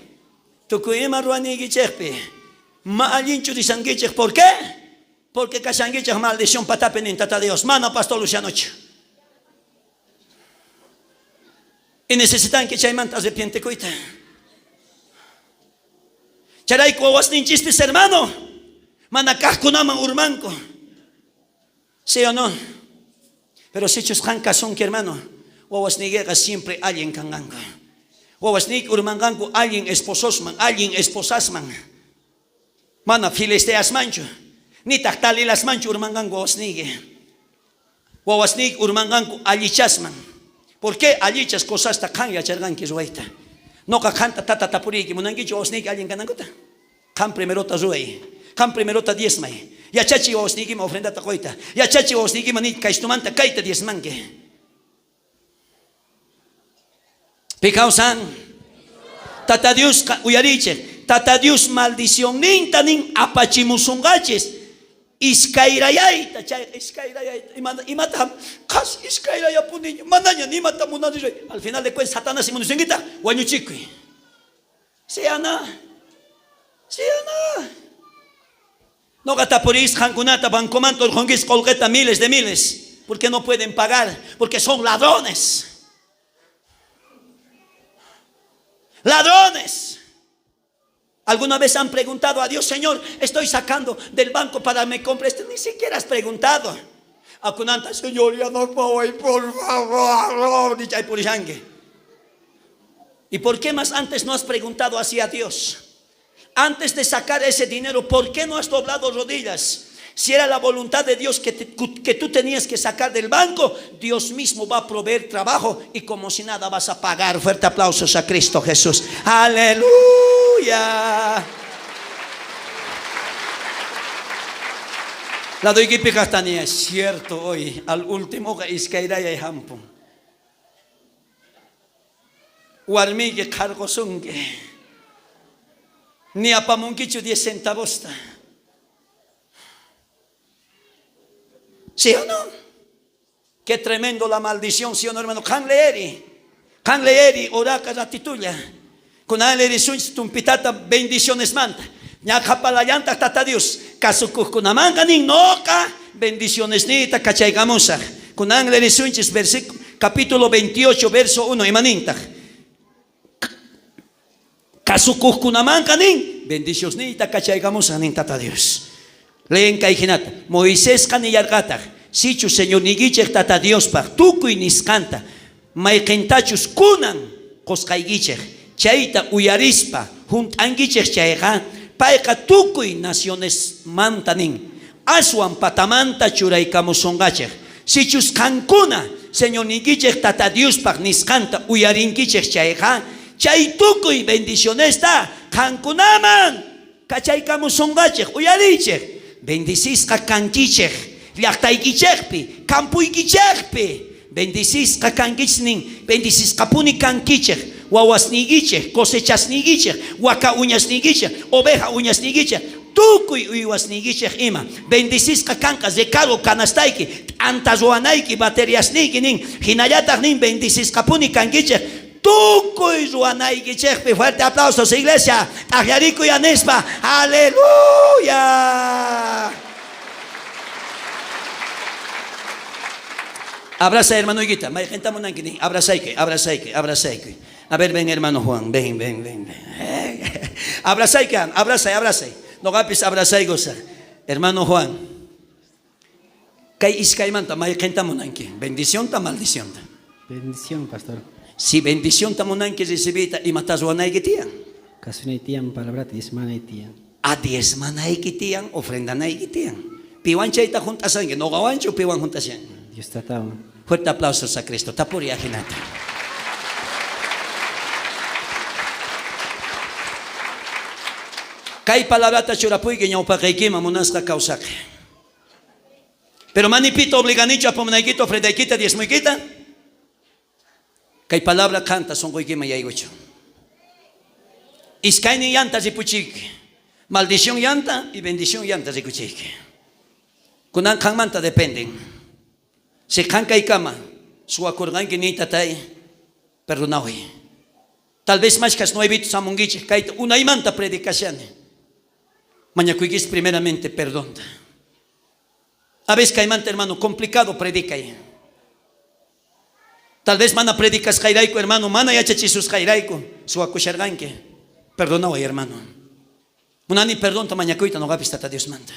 Tukuyima Ruani Gichepe, Ma Alinchu di Sanguichek, ¿por qué? Porque Casanguichek maldición patapen en Tata Dios. Mana Pastor Lucianoche. Y necesitan que chaymanta arrepiente coita. Charay kuawas ninchispis hermano. Manakajkunaman urmanko. ¿Sí o no? Pero si chus hanka son que hermano. Wawas nigega siempre alguien kangango. Wawas nig urmangango alguien espososman. Alguien esposasman. Mana filisteas mancho. Ni taktalilas mancho urmangango wawas nige. Wawas nig urmangango alichasman. ¿Por qué alichas cosas ta kanya chargan que zuaita? No ka kanta tata tapuri que munangicho osnik alguien kananguta. Kan primerota zuai. Kan primerota diezmai. Ya chachi osniki ma ofrenda ta koita. Ya chachi osniki manit kaistumanta kaita diezmanke. Picausan. Tata Dios uyariche. Tata Dios maldición ninta nin apachimusungaches. Iskairayay, iskairayay, imatam, kas iskairaya punin, mananya ni matamunan. Al final de cuentas, Satanás y munusingita, guanyuchikui. ¿Sí ana? ¿Sí ana? No gatapuris, hankunata, bancomanto, jongis, colgeta, miles de miles, porque no pueden pagar, porque son ladrones. Ladrones. ¿Alguna vez han preguntado a Dios, Señor, estoy sacando del banco para me compre? Ni siquiera has preguntado. Akunanta, Señor, ya no puedo, por favor. ¿Y por qué más antes no has preguntado así a Dios? Antes de sacar ese dinero, ¿por qué no has doblado rodillas? Si era la voluntad de Dios que tú tenías que sacar del banco, Dios mismo va a proveer trabajo y como si nada vas a pagar. Fuerte aplausos a Cristo Jesús. Aleluya. La doy que picastania es cierto hoy. Al último que es que irá y hampo. Warmi que cargo sunge. Ni a pamunquicho 10 centavos. ¿Sí o no? Qué tremendo la maldición, ¿sí o no, hermano? Kan leeri, oraka ratituya. Con aleri suns tumpitata bendiciones manta. Ñaka palayanta tata Dios. Kasukuh kunamanga ning noka bendiciones nita kachaygamusa. Con aleri suns capítulo 28 verso 1 imaninta. Kasukuh kunamanga ning bendiciones nita kachaygamusa ning tata Dios. Leen kaijinata. Moisés kaniyargatak. Sichu Señor nigichek tata Dios pa. Tukuy niskanta. Maikentachus kunan koskaigichek. Chaita uyarispa. Junt angichek chayga. Paika tukuy naciones mantanin. Aswan patamanta churaykamusongachek. Sichus kankuna. Señor nigichek tata Dios pa niskanta uyaringichek chayga. Chay tukuy bendiciones ta. Kankunaman. kachaykamus sonqachik, uyarichik. Bendisisqa kankichik, llaqtaykichikpi, kampuykichikpi. Bendisisqa kankichnin, bendisisqapuni kankichik, wawasnikichik, cosechasnikichik, waka uñasnikichik, oveja uñasnikichik, tukuy uywasnikichik ima. Bendisisqa kankas de cargo kanastayki, antazuanayki, bateriasniki nin, hinallataq nin bendisisqapuni kankichik, tukuy ruanaykichikpi. Fuerte aplausos, iglesia. Tagliarico y anespa. Aleluya. Abraza, hermano Higuita. Abrazaique. A ver, ven, hermano Juan. Ven. Abrazaique, abraza. No gapis abrazai goza. Hermano Juan. Kay iskaymanta, maykentamunanki. Bendición ta maldición ta. Bendición, pastor. Si bendición ta munanki recibita y matazuanayki tiyan. Kasunaytiyan, palabra diezmanaytiyan. A diezmanayki tiyan, ofrendanayki tiyan. Piwan chayta juntasanki. No gawancho piwan juntasan. Dios trataba. Fuerte aplausos a Cristo. Tapuri ajinata. Kay palabrata churapuy que ñawpaqaykima munasqa kawsaq. Pero manipito obliganicho a pomanayquito fredaykita diezmuykita. Kay palabra canta sonqoykima yaygucho. Iskayni yanta ripuchik. Maldición yanta y bendición yanta rikuchik. Kunan kanmanta dependen. Si kanka y kama, su acordanque ni tatay, perdonawi. Tal vez más que no evito samungiche, kaita una imanta predicación. Mañacuiguis primeramente perdón. A veces caimanta hermano complicado predica ahí. Tal vez mana predicas jairaico hermano, mana ya chachisus jairaico, su acusharganque, perdonawi hermano. Unani perdón ta mañacuita no gapis tata Dios manda.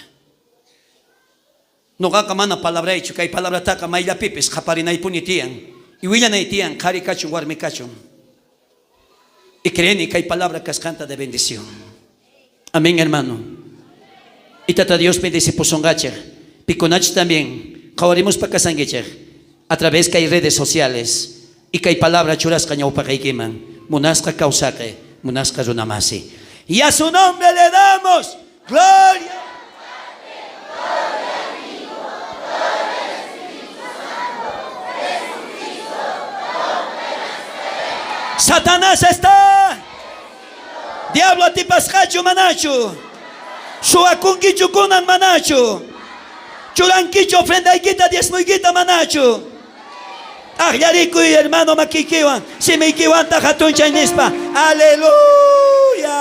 No gaka mana palabra hecho, kay palabra taka mayla pipis, kaparinay punitian, y willanay tian, kari kachun, warmi kachun. Y creen y kay palabra cascanta de bendición. Amén, hermano. Y tata Dios bendice posongacher, piconach también, kawarimos pa kasangecher, a través que hay redes sociales, y kay palabra churas cañau pa kaykiman, munasca causake, munasca runamasi. Y a su nombre le damos gloria. Satanás está. Diablo a ti pascacho manacho. Suakunkichu kunan manacho. Churankicho ofrendayquita diezmuykita manacho. Agliarico y hermano maquiquiwan. Si me iquiwan tajatun chaynispa. Aleluya.